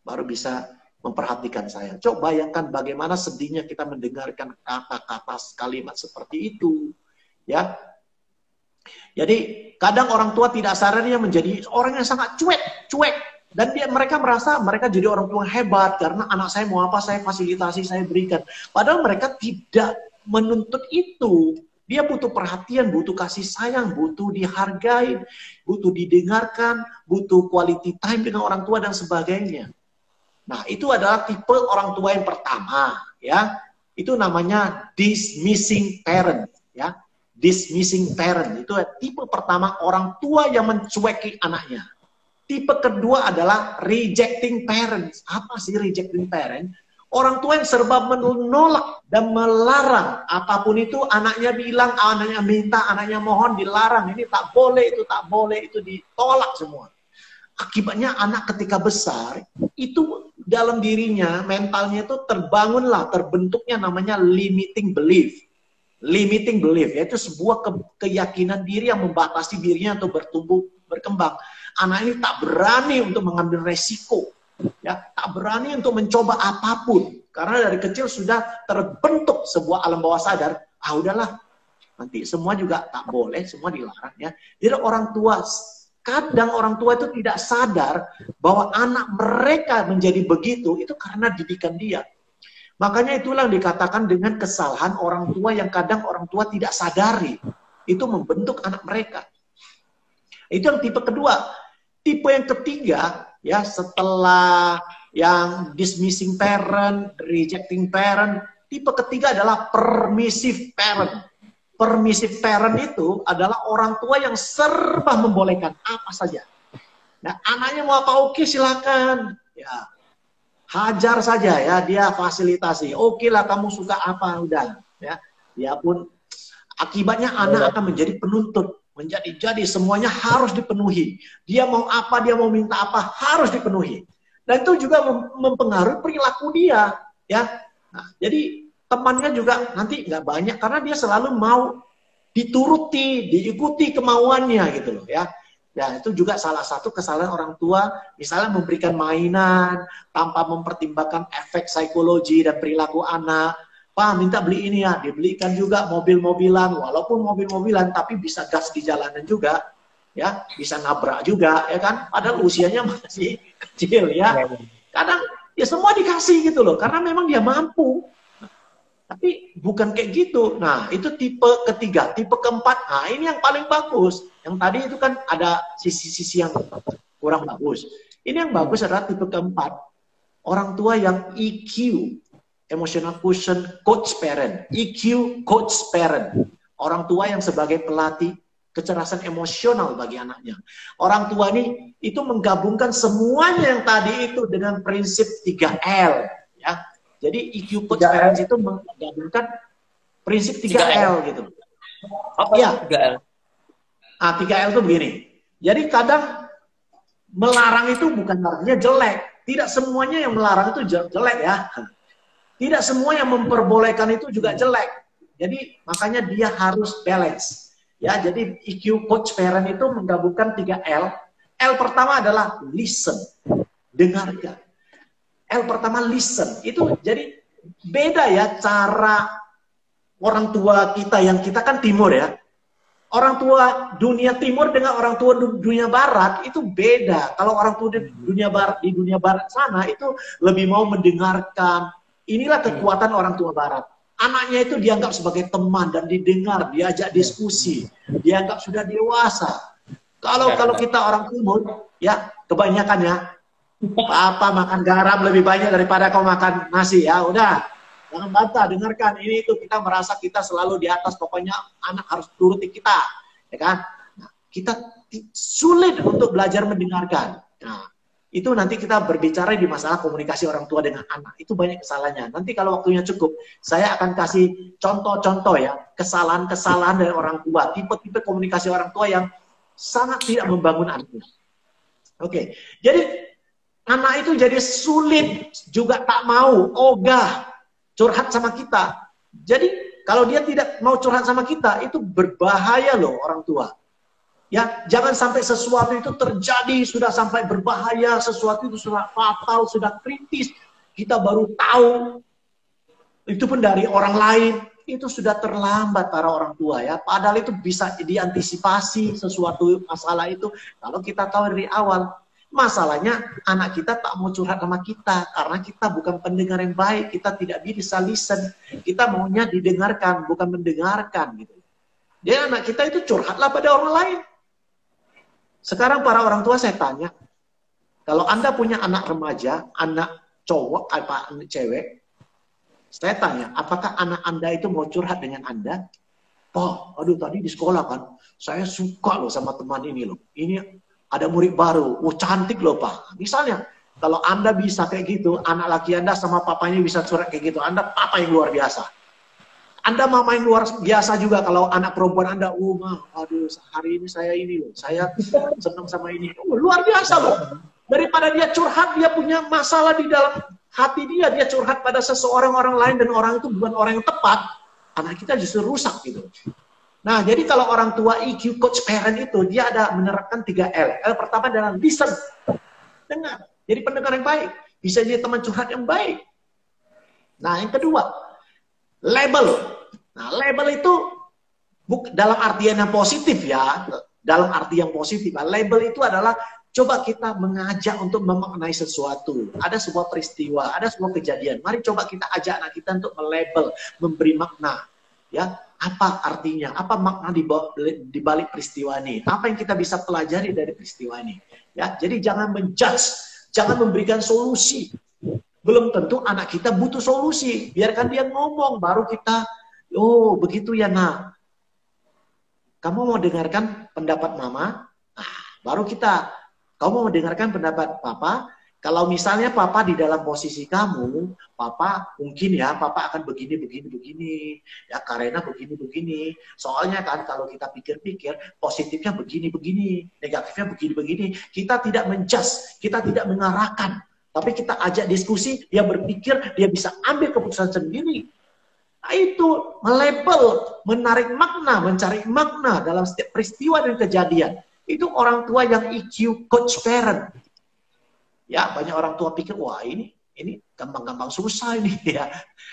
Baru bisa memperhatikan saya. Coba bayangkan bagaimana sedihnya kita mendengarkan kata-kata kalimat seperti itu. Ya. Jadi kadang orang tua tidak sadarnya menjadi orang yang sangat cuek. Dan mereka merasa mereka jadi orang tua hebat karena anak saya mau apa saya fasilitasi, saya berikan. Padahal mereka tidak menuntut itu. Dia butuh perhatian, butuh kasih sayang, butuh dihargai, butuh didengarkan, butuh quality time dengan orang tua dan sebagainya. Nah, itu adalah tipe orang tua yang pertama, ya. Itu namanya dismissing parent, ya. Dismissing parent itu tipe pertama orang tua yang mencueki anaknya. Tipe kedua adalah rejecting parents. Apa sih rejecting parent? Orang tua yang serba menolak dan melarang. Apapun itu anaknya bilang, anaknya minta, anaknya mohon, dilarang. Ini tak boleh, itu ditolak semua. Akibatnya anak ketika besar, itu dalam dirinya, mentalnya itu terbentuknya namanya limiting belief. Limiting belief, yaitu sebuah keyakinan diri yang membatasi dirinya untuk bertumbuh, berkembang. Anak ini tak berani untuk mengambil resiko, ya, tak berani untuk mencoba apapun karena dari kecil sudah terbentuk sebuah alam bawah sadar. Udahlah, nanti semua juga tak boleh, semua dilarang, ya. Jadi kadang orang tua itu tidak sadar bahwa anak mereka menjadi begitu itu karena didikan dia. Makanya itulah yang dikatakan dengan kesalahan orang tua yang kadang orang tua tidak sadari itu membentuk anak mereka. Itu yang tipe kedua. Tipe yang ketiga, ya, setelah yang dismissing parent, rejecting parent, tipe ketiga adalah permissive parent. Permissive parent itu adalah orang tua yang serba membolehkan apa saja. Nah, anaknya mau apa, oke silakan, ya, hajar saja, ya, dia fasilitasi. Oke lah, kamu suka apa, udah, ya. Dia pun akibatnya anak akan menjadi penuntut. Menjadi semuanya harus dipenuhi. Dia mau apa, dia mau minta apa, harus dipenuhi. Dan itu juga mempengaruhi perilaku dia, ya. Nah, jadi temannya juga nanti nggak banyak karena dia selalu mau diikuti kemauannya gitu loh, ya. Ya, itu juga salah satu kesalahan orang tua, misalnya memberikan mainan tanpa mempertimbangkan efek psikologi dan perilaku anak. Pak, minta beli ini ya, dibelikan juga mobil-mobilan, walaupun mobil-mobilan, tapi bisa gas di jalanan juga, ya, bisa nabrak juga, ya kan, padahal usianya masih kecil, ya. Kadang, ya semua dikasih gitu loh, karena memang dia mampu. Tapi bukan kayak gitu. Nah, itu tipe ketiga. Tipe keempat, nah ini yang paling bagus. Yang tadi itu kan ada sisi-sisi yang kurang bagus. Ini yang bagus adalah tipe keempat. Orang tua yang EQ, emotional quotient coach parent, EQ coach parent. Orang tua yang sebagai pelatih kecerdasan emosional bagi anaknya. Orang tua ini itu menggabungkan semuanya yang tadi itu dengan prinsip 3L, ya. Jadi EQ coach parents itu menggabungkan prinsip 3L gitu. Apa ya? 3L? Ah, 3L itu begini. Jadi kadang melarang itu bukan artinya jelek. Tidak semuanya yang melarang itu jelek ya. Tidak semua yang memperbolehkan itu juga jelek. Jadi makanya dia harus balance. Ya, jadi EQ coach parent itu menggabungkan 3L. L pertama adalah listen, dengarkan. L pertama listen. Itu jadi beda ya cara orang tua kita, yang kita kan timur ya. Orang tua dunia timur dengan orang tua dunia barat itu beda. Kalau orang tua di dunia barat sana itu lebih mau mendengarkan. Inilah kekuatan orang tua barat. Anaknya itu dianggap sebagai teman dan didengar, diajak diskusi, dianggap sudah dewasa. Kalau kita orang timur, ya kebanyakan ya, papa makan garam lebih banyak daripada kau makan nasi, ya udah. Jangan bantah, dengarkan ini itu, kita merasa kita selalu di atas, pokoknya anak harus turuti kita, ya kan? Nah, kita sulit untuk belajar mendengarkan. Nah, itu nanti kita berbicara di masalah komunikasi orang tua dengan anak. Itu banyak kesalahannya. Nanti kalau waktunya cukup, saya akan kasih contoh-contoh ya, kesalahan-kesalahan dari orang tua, tipe-tipe komunikasi orang tua yang sangat tidak membangun anaknya. Oke, jadi anak itu jadi sulit, juga tak mau, ogah, curhat sama kita. Jadi kalau dia tidak mau curhat sama kita, itu berbahaya loh orang tua. Ya, jangan sampai sesuatu itu terjadi, sudah sampai berbahaya, sesuatu itu sudah fatal, sudah kritis, kita baru tahu, itu pun dari orang lain, itu sudah terlambat para orang tua ya. Padahal itu bisa diantisipasi sesuatu masalah itu kalau kita tahu dari awal. Masalahnya anak kita tak mau curhat sama kita karena kita bukan pendengar yang baik, kita tidak bisa listen, kita maunya didengarkan bukan mendengarkan gitu. Jadi anak kita itu curhatlah pada orang lain. Sekarang para orang tua saya tanya, kalau Anda punya anak remaja, anak cowok apa anak cewek, saya tanya, apakah anak Anda itu mau curhat dengan Anda? Oh, aduh tadi di sekolah kan, saya suka loh sama teman ini loh, ini ada murid baru, cantik loh Pak. Misalnya, kalau Anda bisa kayak gitu, anak laki Anda sama papanya bisa curhat kayak gitu, Anda papa yang luar biasa. Anda mama yang luar biasa juga kalau anak perempuan Anda, aduh hari ini saya ini loh, saya senang sama ini. Luar biasa loh. Daripada dia curhat, dia punya masalah di dalam hati dia curhat pada seseorang orang lain dan orang itu bukan orang yang tepat, anak kita justru rusak gitu. Nah, jadi kalau orang tua EQ coach parent itu, dia ada menerapkan 3L. L pertama adalah listen. Dengar. Jadi pendengar yang baik. Bisa jadi teman curhat yang baik. Nah, yang kedua, label. Nah, label itu dalam artian yang positif ya. Dalam arti yang positif. Label itu adalah coba kita mengajak untuk memaknai sesuatu. Ada sebuah peristiwa, ada sebuah kejadian. Mari coba kita ajak anak kita untuk melabel, memberi makna. Ya, apa artinya? Apa makna di balik peristiwa ini? Apa yang kita bisa pelajari dari peristiwa ini? Ya, jadi jangan menjudge, jangan memberikan solusi. Belum tentu anak kita butuh solusi. Biarkan dia ngomong, baru kita, oh begitu ya nak. Kamu mau dengarkan pendapat mama? Nah, baru kita, kamu mau dengarkan pendapat papa? Kalau misalnya papa di dalam posisi kamu, papa mungkin ya, papa akan begini. Ya, karena begini. Soalnya kan kalau kita pikir-pikir, positifnya begini, negatifnya begini. Kita tidak menjudge, kita tidak mengarahkan. Tapi kita ajak diskusi, dia berpikir, dia bisa ambil keputusan sendiri. Nah, itu melabel, menarik makna, mencari makna dalam setiap peristiwa dan kejadian. Itu orang tua yang EQ coach parent. Ya, banyak orang tua pikir, wah ini gampang-gampang susah ini ya.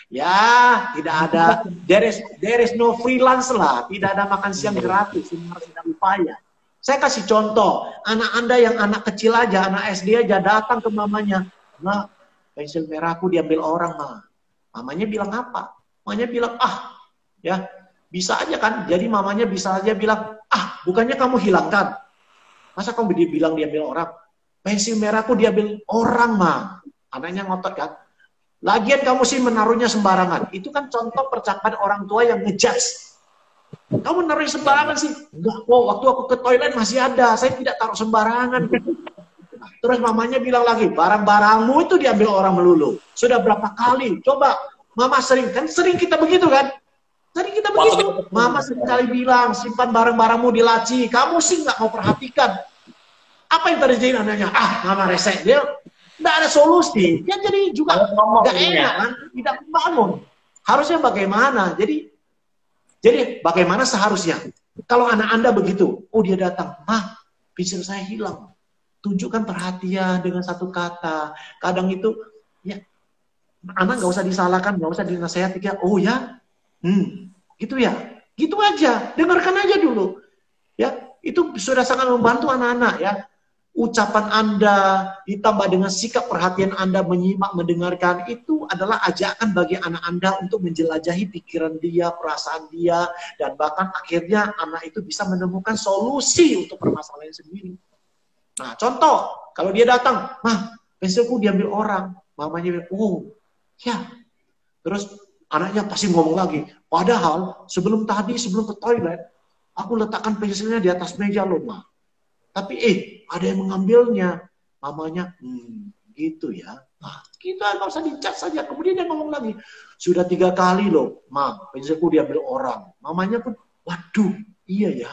Ya, tidak ada, there is no freelance lah, tidak ada makan siang gratis, semua harus ada upaya. Saya kasih contoh, anak Anda yang anak kecil aja, anak SD aja datang ke mamanya, nah, pensil merahku diambil orang, mah. Mamanya bilang apa? Mamanya bilang, ya, bisa aja kan, jadi mamanya bisa aja bilang, bukannya kamu hilangkan. Masa kamu bilang diambil orang? Pensil merahku diambil orang, mah. Anaknya ngotot kan. Lagian kamu sih menaruhnya sembarangan. Itu kan contoh percakapan orang tua yang ngejudge. Kamu naruhnya sembarangan sih? Enggak kok, waktu aku ke toilet masih ada. Saya tidak taruh sembarangan. Terus mamanya bilang lagi, barang-barangmu itu diambil orang melulu. Sudah berapa kali? Coba, mama sering. Kan sering kita begitu kan? Tadi kita begitu. Mama sekali bilang, simpan barang-barangmu di laci. Kamu sih nggak mau perhatikan. Apa yang terjadi anaknya? Ah, mama resek. Dia nggak ada solusi. Dia jadi juga nggak enak kan? Tidak membangun. Harusnya bagaimana? Jadi bagaimana seharusnya? Kalau anak Anda begitu, oh dia datang, mah, pensil saya hilang. Tunjukkan perhatian dengan satu kata. Kadang itu, ya, anak nggak usah disalahkan, nggak usah dinasehati. Oh ya, gitu ya, gitu aja, dengarkan aja dulu, ya, itu sudah sangat membantu anak-anak ya. Ucapan Anda ditambah dengan sikap perhatian Anda menyimak, mendengarkan, itu adalah ajakan bagi anak Anda untuk menjelajahi pikiran dia, perasaan dia, dan bahkan akhirnya anak itu bisa menemukan solusi untuk permasalahan sendiri. Nah, contoh, kalau dia datang, mah, pensilku diambil orang, mamanya bilang, oh, ya, terus anaknya pasti ngomong lagi. Padahal sebelum ke toilet, aku letakkan pensilnya di atas meja loh, Ma. Tapi ada yang mengambilnya. Mamanya, gitu ya. Nah, kita nggak usah dicat saja. Kemudian dia ngomong lagi, sudah 3 kali loh, Ma, pensilku diambil orang. Mamanya pun, waduh, iya ya.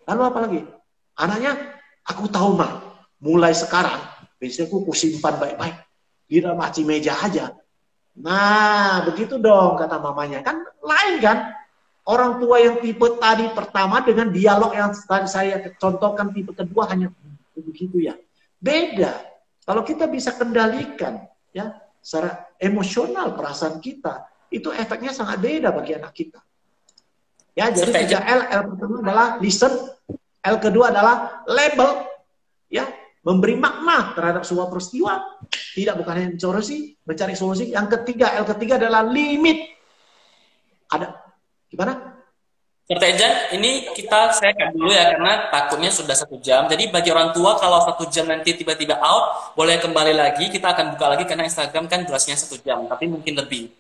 Lalu apa lagi? Anaknya, aku tahu, Ma, mulai sekarang pensilku kusimpan baik-baik di dalam laci meja aja. Nah, begitu dong kata mamanya. Kan lain kan? Orang tua yang tipe tadi pertama dengan dialog yang tadi saya contohkan tipe kedua hanya begitu ya. Beda. Kalau kita bisa kendalikan ya secara emosional perasaan kita, itu efeknya sangat beda bagi anak kita. Ya, jadi 3L, L pertama adalah listen, L kedua adalah label, ya, memberi makna terhadap sebuah peristiwa, tidak bukan hanya mencari solusi. Yang ketiga, L ketiga adalah limit. Ada gimana? Dr. Ejan, ini saya akan dulu ya karena takutnya sudah 1 jam. Jadi bagi orang tua kalau 1 jam nanti tiba-tiba out, boleh kembali lagi. Kita akan buka lagi karena Instagram kan durasinya 1 jam, tapi mungkin lebih.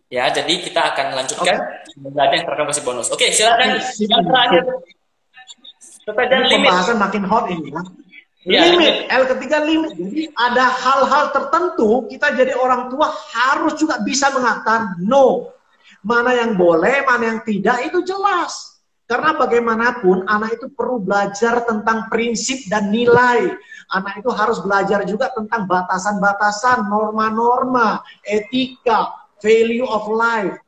Ya, jadi kita akan lanjutkan. Semoga ada yang terekam kasih bonus. Oke, silakan. Yang terakhir, Dr. Ejan, limit. Pembahasan makin hot ini. Ya, limit. L ketiga limit. Jadi ada hal-hal tertentu kita jadi orang tua harus juga bisa mengatakan no. Mana yang boleh, mana yang tidak itu jelas. Karena bagaimanapun anak itu perlu belajar tentang prinsip dan nilai. Anak itu harus belajar juga tentang batasan-batasan, norma-norma, etika, value of life.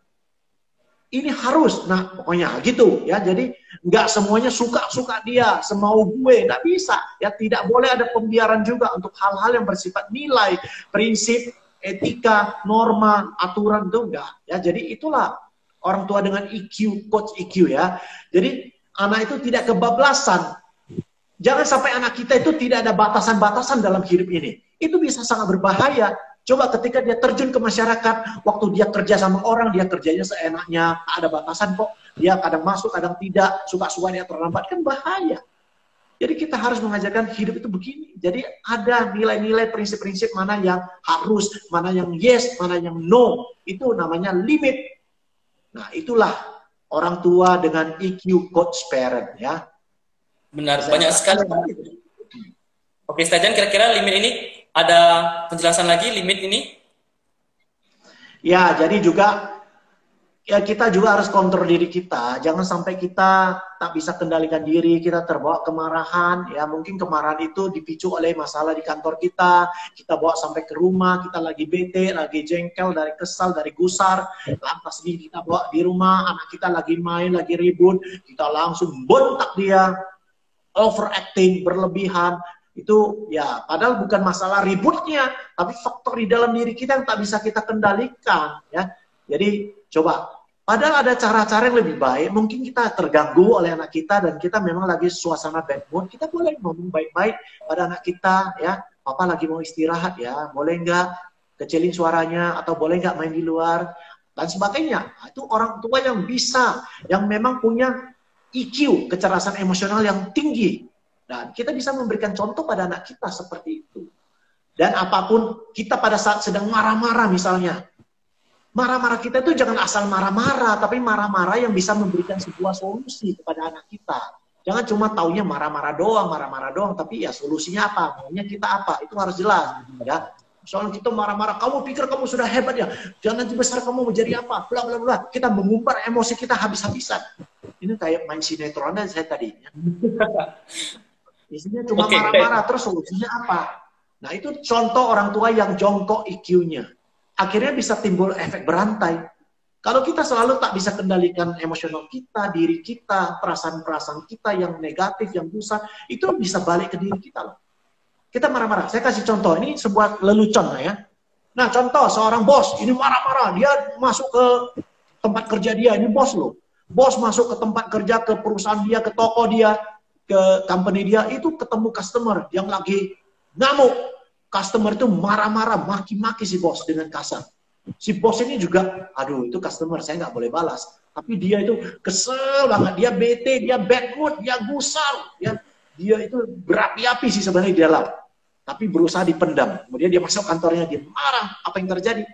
Ini harus, nah pokoknya gitu ya. Jadi nggak semuanya suka-suka dia, semau gue, nggak bisa. Ya tidak boleh ada pembiaran juga untuk hal-hal yang bersifat nilai, prinsip, etika, norma, aturan itu enggak. Ya jadi itulah orang tua dengan EQ, coach EQ ya. Jadi anak itu tidak kebablasan. Jangan sampai anak kita itu tidak ada batasan-batasan dalam hidup ini. Itu bisa sangat berbahaya. Coba ketika dia terjun ke masyarakat, waktu dia kerja sama orang, dia kerjanya seenaknya, ada batasan kok. Dia kadang masuk, kadang tidak, suka-suka dia terlambat, kan bahaya. Jadi kita harus mengajarkan hidup itu begini. Jadi ada nilai-nilai, prinsip-prinsip mana yang harus, mana yang yes, mana yang no. Itu namanya limit. Nah itulah orang tua dengan EQ coach parent ya. Benar, banyak sekali. Oke, Stajan, kira-kira limit ini ada penjelasan lagi limit ini? Ya, jadi juga ya kita juga harus kontrol diri kita. Jangan sampai kita tak bisa kendalikan diri, kita terbawa kemarahan. Ya, mungkin kemarahan itu dipicu oleh masalah di kantor kita. Kita bawa sampai ke rumah, kita lagi bete, lagi jengkel, dari kesal, dari gusar. Lantas kita bawa di rumah, anak kita lagi main, lagi ribut, kita langsung bentak dia. Overacting, berlebihan. Itu ya padahal bukan masalah ributnya, tapi faktor di dalam diri kita yang tak bisa kita kendalikan ya. Jadi coba, padahal ada cara-cara yang lebih baik. Mungkin kita terganggu oleh anak kita dan kita memang lagi suasana bad mood, kita boleh ngomong baik-baik pada anak kita ya. Papa lagi mau istirahat ya, boleh nggak kecilin suaranya, atau boleh nggak main di luar dan sebagainya. Nah, itu orang tua yang bisa, yang memang punya EQ, kecerdasan emosional yang tinggi. Dan kita bisa memberikan contoh pada anak kita seperti itu. Dan apapun kita pada saat sedang marah-marah misalnya. Marah-marah kita itu jangan asal marah-marah, tapi marah-marah yang bisa memberikan sebuah solusi kepada anak kita. Jangan cuma taunya marah-marah doang, tapi ya solusinya apa, maunya kita apa, itu harus jelas. Ya. Soal kita marah-marah, kamu pikir kamu sudah hebat ya, jangan nanti besar kamu mau jadi apa, bla bla bla. Kita mengumbar emosi kita habis-habisan. Ini kayak main sinetron aja saya tadi. Isinya cuma marah-marah, terus solusinya apa? Nah itu contoh orang tua yang jongkok IQ-nya. Akhirnya bisa timbul efek berantai. Kalau kita selalu tak bisa kendalikan emosional kita, diri kita, perasaan-perasaan kita yang negatif, yang pusat, itu bisa balik ke diri kita loh. Kita marah-marah. Saya kasih contoh, ini sebuah lelucon ya. Nah contoh, seorang bos, ini marah-marah, dia masuk ke tempat kerja dia, ini bos loh. Bos masuk ke tempat kerja, ke perusahaan dia, ke toko dia, ke company dia, itu ketemu customer yang lagi ngamuk. Customer itu marah-marah, maki-maki si bos dengan kasar. Si bos ini juga, aduh itu customer, saya nggak boleh balas. Tapi dia itu kesel banget, dia bete, dia bad mood, dia gusar. Dia itu berapi-api sih sebenarnya di dalam. Tapi berusaha dipendam. Kemudian dia masuk kantornya, dia marah. Apa yang terjadi?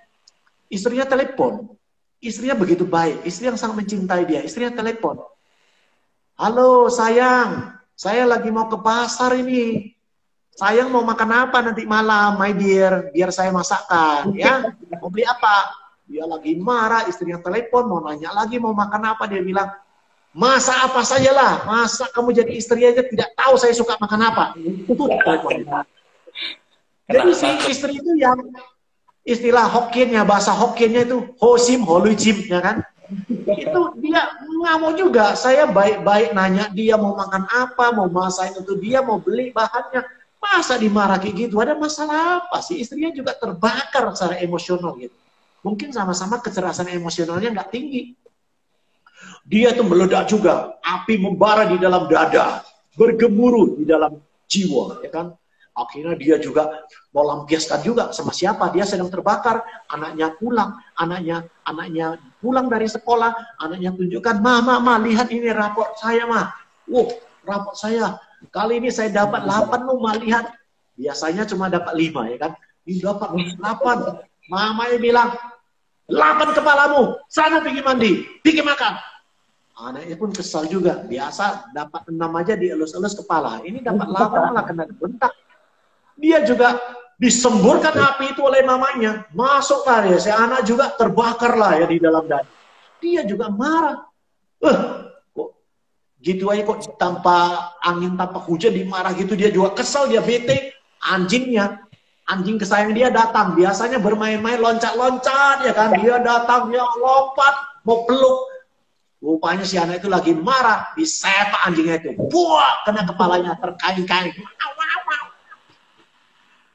Istrinya telepon. Istrinya begitu baik. Istri yang sangat mencintai dia. Istrinya telepon. Halo sayang, saya lagi mau ke pasar ini. Sayang mau makan apa nanti malam, my dear? Biar saya masakkan, ya. Mau beli apa? Dia lagi marah, istrinya telepon, mau nanya lagi mau makan apa. Dia bilang, masa apa sajalah. Masa kamu jadi istri aja tidak tahu saya suka makan apa. Itu telepon. Jadi si istri itu yang istilah Hokkiennya, bahasa Hokkiennya itu Hosim Holujim, ya kan? Itu dia ngamuk juga. Saya baik-baik nanya dia mau makan apa, mau masakin untuk dia, mau beli bahannya. Masa dimarah kayak gitu? Ada masalah apa sih? Istrinya juga terbakar secara emosional gitu. Mungkin sama-sama kecerdasan emosionalnya nggak tinggi. Dia tuh meledak juga. Api membara di dalam dada, bergemuruh di dalam jiwa, ya kan? Akhirnya dia juga mau lampiaskan juga sama siapa, dia sedang terbakar, anaknya pulang, anaknya pulang dari sekolah, anaknya tunjukkan, ma, lihat ini raport saya, ma. Raport saya, kali ini saya dapat 8, ma, lihat. Biasanya cuma dapat 5, ya kan? Ini dapat 8. Mamanya bilang, 8 kepalamu, sana pergi mandi, pergi makan. Anaknya pun kesal juga, biasa dapat 6 aja dielus-elus kepala, ini dapat 8 malah kena bentak. Dia juga disemburkan api itu oleh mamanya. Masuklah ya, si anak juga terbakar lah ya di dalam dada. Dia juga marah. Kok gitu aja kok tanpa angin, tanpa hujan dimarah gitu. Dia juga kesal, dia bete. Anjing kesayangan dia datang. Biasanya bermain-main, loncat-loncat ya kan. Dia datang, dia lompat, mau peluk. Rupanya si anak itu lagi marah. Disepak anjingnya itu. Buah, kena kepalanya, terkain-kain.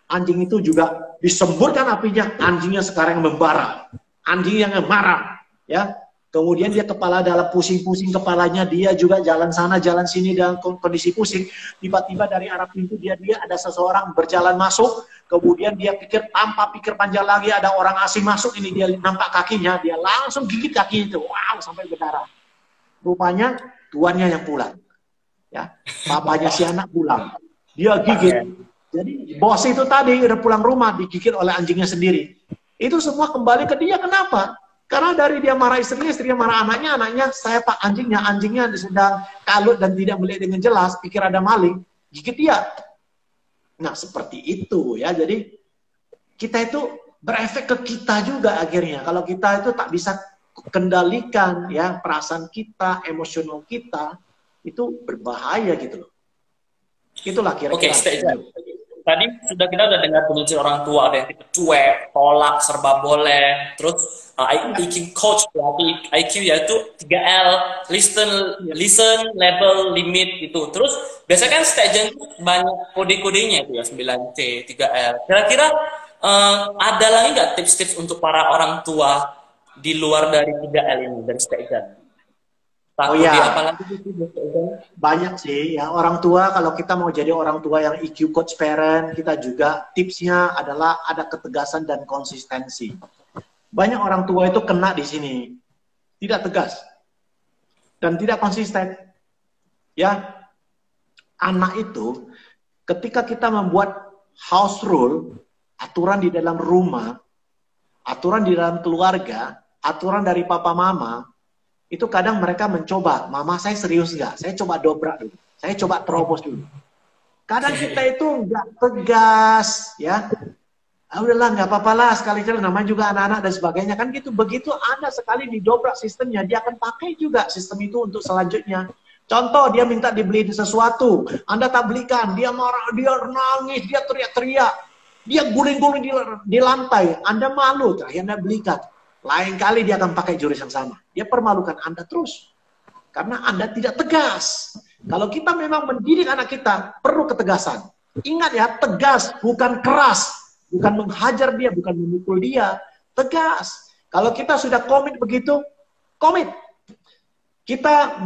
Anjing itu juga disemburkan apinya, anjingnya sekarang membara, anjing yang marah, ya. Kemudian dia kepala dalam pusing-pusing kepalanya, dia juga jalan sana jalan sini dalam kondisi pusing. Tiba-tiba dari arah pintu dia ada seseorang berjalan masuk, kemudian dia tanpa pikir panjang lagi ada orang asing masuk, ini dia nampak kakinya, dia langsung gigit kaki itu, wow sampai berdarah. Rupanya tuannya yang pulang, ya, papanya si anak pulang, dia gigit. Jadi bos itu tadi udah pulang rumah digigit oleh anjingnya sendiri. Itu semua kembali ke dia. Kenapa? Karena dari dia marah istrinya marah anaknya saya pak anjingnya sedang kalut dan tidak melihat dengan jelas, pikir ada maling, gigit dia. Nah seperti itu ya. Jadi kita itu berefek ke kita juga akhirnya. Kalau kita itu tak bisa kendalikan ya perasaan kita, emosional kita, itu berbahaya gitu loh. Itulah kira-kira. Tadi kita udah dengar pemikiran orang tua, ada yang tipe cuek, tolak, serba boleh, terus IQ coach, berarti IQ yaitu 3L, listen, label, limit gitu. Terus biasanya kan Stegen banyak kode-kodenya itu ya, 9C, 3L. Kira-kira ada lagi nggak tips-tips untuk para orang tua di luar dari 3L ini, dari Stegen? Banyak sih ya orang tua. Kalau kita mau jadi orang tua yang EQ coach parent, kita juga tipsnya adalah ada ketegasan dan konsistensi. Banyak orang tua itu kena di sini, tidak tegas dan tidak konsisten. Ya, anak itu ketika kita membuat house rule, aturan di dalam rumah, aturan di dalam keluarga, aturan dari papa mama. Itu kadang mereka mencoba, mama saya serius nggak? Saya coba dobrak dulu, saya coba terobos dulu. Kadang kita itu nggak tegas, ya. Ah, udahlah nggak apa-apa lah, sekali-kali namanya juga anak-anak dan sebagainya kan gitu. Begitu Anda sekali didobrak sistemnya, dia akan pakai juga sistem itu untuk selanjutnya. Contoh, dia minta dibeliin sesuatu, Anda tak belikan, dia marah, dia nangis, dia teriak-teriak, dia guling-guling di lantai, Anda malu, terakhir Anda belikan. Lain kali dia akan pakai jurus yang sama. Dia permalukan Anda terus. Karena Anda tidak tegas. Kalau kita memang mendidik anak kita, perlu ketegasan. Ingat ya, tegas, bukan keras. Bukan menghajar dia, bukan memukul dia. Tegas. Kalau kita sudah komit begitu, komit. Kita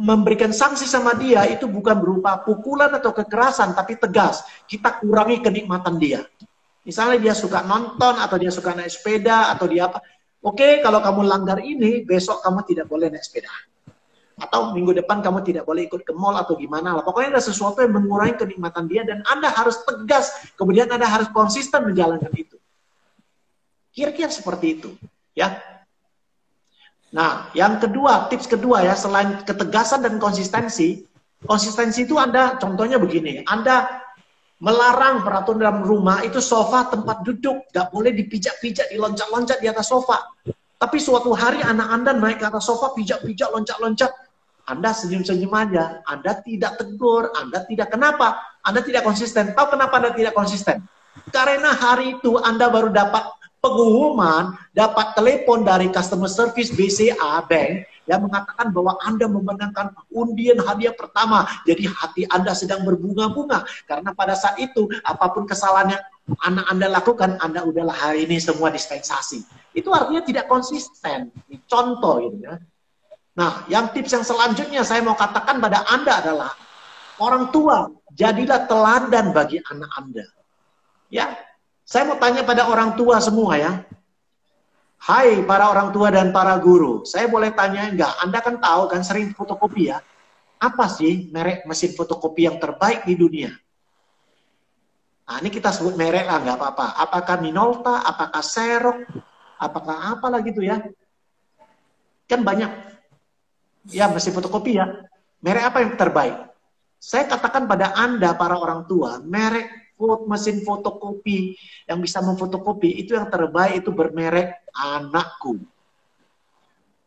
memberikan sanksi sama dia, itu bukan berupa pukulan atau kekerasan, tapi tegas. Kita kurangi kenikmatan dia. Misalnya dia suka nonton, atau dia suka naik sepeda, atau dia apa. Oke, kalau kamu langgar ini, besok kamu tidak boleh naik sepeda. Atau minggu depan kamu tidak boleh ikut ke mall atau gimana lah. Pokoknya ada sesuatu yang mengurangi kenikmatan dia dan Anda harus tegas. Kemudian Anda harus konsisten menjalankan itu. Kira-kira seperti itu. Ya. Nah, yang kedua, tips kedua ya, selain ketegasan dan konsistensi itu Anda, contohnya begini, Anda melarang peraturan dalam rumah itu sofa tempat duduk, gak boleh dipijak-pijak, diloncat-loncat di atas sofa. Tapi suatu hari anak Anda naik ke atas sofa, pijak-pijak, loncat-loncat, Anda senyum-senyum aja, Anda tidak tegur, Anda tidak, kenapa? Anda tidak konsisten. Tahu kenapa Anda tidak konsisten? Karena hari itu Anda baru dapat pengumuman, dapat telepon dari customer service BCA Bank yang mengatakan bahwa Anda memenangkan undian hadiah pertama. Jadi hati Anda sedang berbunga-bunga. Karena pada saat itu, apapun kesalahan yang anak Anda lakukan, Anda udahlah hari ini semua dispensasi. Itu artinya tidak konsisten. Contoh gitu ya. Nah, yang tips yang selanjutnya saya mau katakan pada Anda adalah orang tua, jadilah teladan bagi anak Anda. Ya, saya mau tanya pada orang tua semua ya. Hai para orang tua dan para guru, saya boleh tanya enggak? Anda kan tahu kan sering fotokopi ya. Apa sih merek mesin fotokopi yang terbaik di dunia? Nah, ini kita sebut merek lah, nggak apa-apa. Apakah Minolta, apakah Xerox, apakah apalah gitu ya. Kan banyak. Ya, mesin fotokopi ya. Merek apa yang terbaik? Saya katakan pada Anda, para orang tua, merek mesin fotokopi yang bisa memfotokopi, itu yang terbaik, itu bermerek Anakku.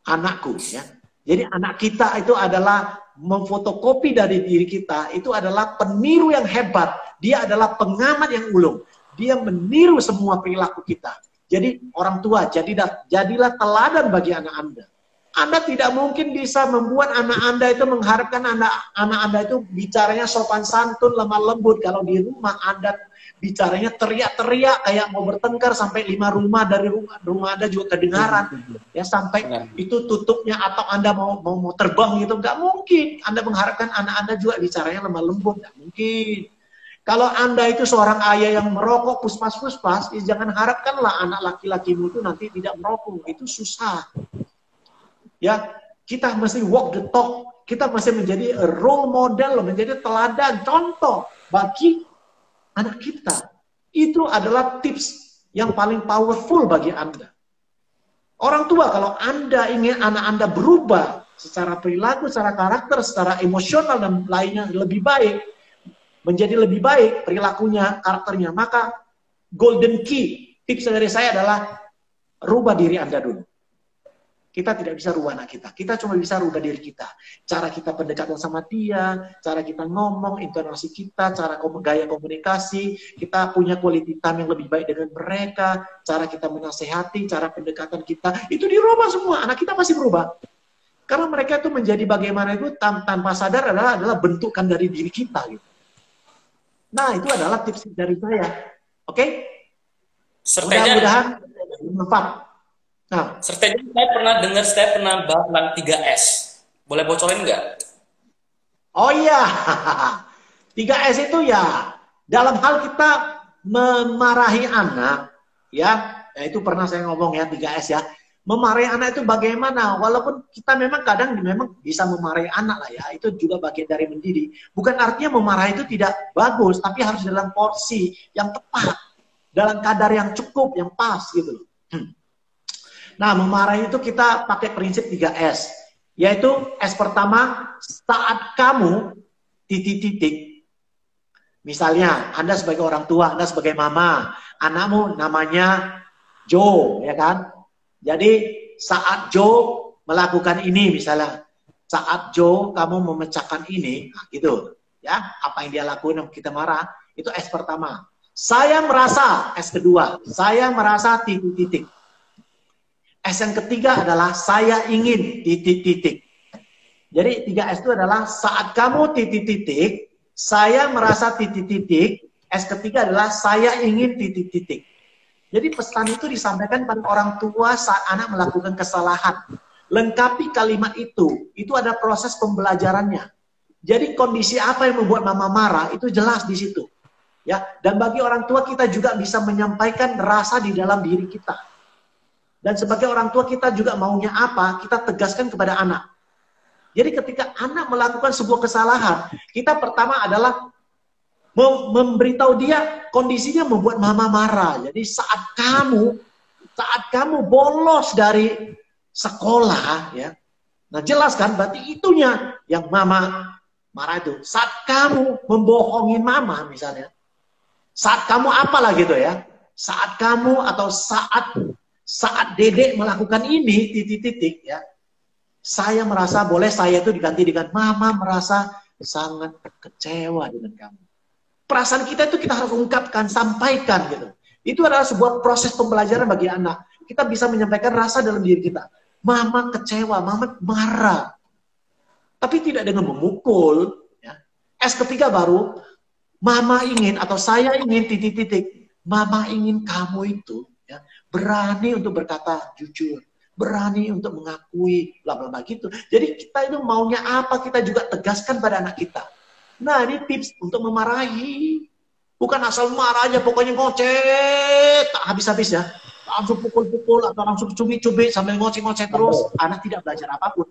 Anakku, ya. Jadi anak kita itu adalah memfotokopi dari diri kita, itu adalah peniru yang hebat. Dia adalah pengamat yang ulung. Dia meniru semua perilaku kita. Jadi orang tua, jadilah teladan bagi anak Anda. Anda tidak mungkin bisa membuat anak Anda itu mengharapkan anak Anda itu bicaranya sopan santun, lemah lembut. Kalau di rumah Anda bicaranya teriak-teriak kayak mau bertengkar sampai 5 rumah dari rumah Anda juga kedengaran. Ya sampai itu tutupnya atau Anda mau terbang gitu, nggak mungkin. Anda mengharapkan anak Anda juga bicaranya lemah lembut, nggak mungkin. Kalau Anda itu seorang ayah yang merokok puspas-puspas, jangan harapkanlah anak laki-lakimu itu nanti tidak merokok. Itu susah. Ya, kita mesti walk the talk, kita mesti menjadi role model, menjadi teladan, contoh bagi anak kita. Itu adalah tips yang paling powerful bagi Anda. Orang tua, kalau Anda ingin anak Anda berubah secara perilaku, secara karakter, secara emosional dan lainnya lebih baik, menjadi lebih baik perilakunya, karakternya, maka golden key, tips dari saya adalah rubah diri Anda dulu. Kita tidak bisa rubah anak kita. Kita cuma bisa rubah diri kita. Cara kita pendekatan sama dia, cara kita ngomong, intonasi kita, cara gaya komunikasi, kita punya quality time yang lebih baik dengan mereka, cara kita menasehati, cara pendekatan kita, itu dirubah semua. Anak kita pasti berubah. Karena mereka itu menjadi bagaimana itu tanpa sadar adalah bentukan dari diri kita. Gitu. Nah, itu adalah tips dari saya. Oke? Mudah-mudahan bermanfaat. Nah, Strategi saya pernah bahas tentang 3S. Boleh bocorin nggak? Oh iya, 3S itu ya dalam hal kita memarahi anak, ya itu pernah saya ngomong ya 3S ya. Memarahi anak itu bagaimana? Walaupun kita memang kadang memang bisa memarahi anak lah ya, itu juga bagian dari mendidik. Bukan artinya memarahi itu tidak bagus, tapi harus dalam porsi yang tepat, dalam kadar yang cukup, yang pas gitu loh. Nah, memarahi itu kita pakai prinsip 3S. Yaitu S pertama, saat kamu titik-titik. Misalnya, Anda sebagai orang tua, Anda sebagai mama, anakmu namanya Joe, ya kan? Jadi, saat Joe melakukan ini, misalnya, saat Joe kamu memecahkan ini, nah, gitu, ya, apa yang dia lakukan, kita marah, itu S pertama. Saya merasa, S kedua, saya merasa titik-titik. S yang ketiga adalah saya ingin titik-titik. Jadi 3S itu adalah saat kamu titik-titik, saya merasa titik-titik, S ketiga adalah saya ingin titik-titik. Jadi pesan itu disampaikan pada orang tua saat anak melakukan kesalahan. Lengkapi kalimat itu ada proses pembelajarannya. Jadi kondisi apa yang membuat mama marah itu jelas di situ. Ya, dan bagi orang tua kita juga bisa menyampaikan rasa di dalam diri kita. Dan sebagai orang tua kita juga maunya apa, kita tegaskan kepada anak. Jadi ketika anak melakukan sebuah kesalahan, kita pertama adalah memberitahu dia kondisinya membuat mama marah. Jadi saat kamu bolos dari sekolah, ya, nah jelas kan, berarti itunya yang mama marah itu. Saat kamu membohongin mama misalnya, saat kamu apalah gitu ya, saat kamu atau saat dedek melakukan ini titik-titik ya. Saya merasa boleh saya itu diganti dengan mama merasa sangat kecewa dengan kamu. Perasaan kita itu kita harus ungkapkan, sampaikan gitu. Itu adalah sebuah proses pembelajaran bagi anak. Kita bisa menyampaikan rasa dalam diri kita. Mama kecewa, mama marah. Tapi tidak dengan memukul. Ya. S ketiga baru, mama ingin atau saya ingin titik-titik. Mama ingin kamu itu ya, berani untuk berkata jujur. Berani untuk mengakui, bla bla bla gitu. Jadi kita itu maunya apa, kita juga tegaskan pada anak kita. Nah, ini tips untuk memarahi. Bukan asal marah aja, pokoknya ngoceh, tak habis-habis ya. Langsung pukul-pukul, atau langsung cubit-cubit, sambil ngoceh-ngoceh terus. Anak tidak belajar apapun.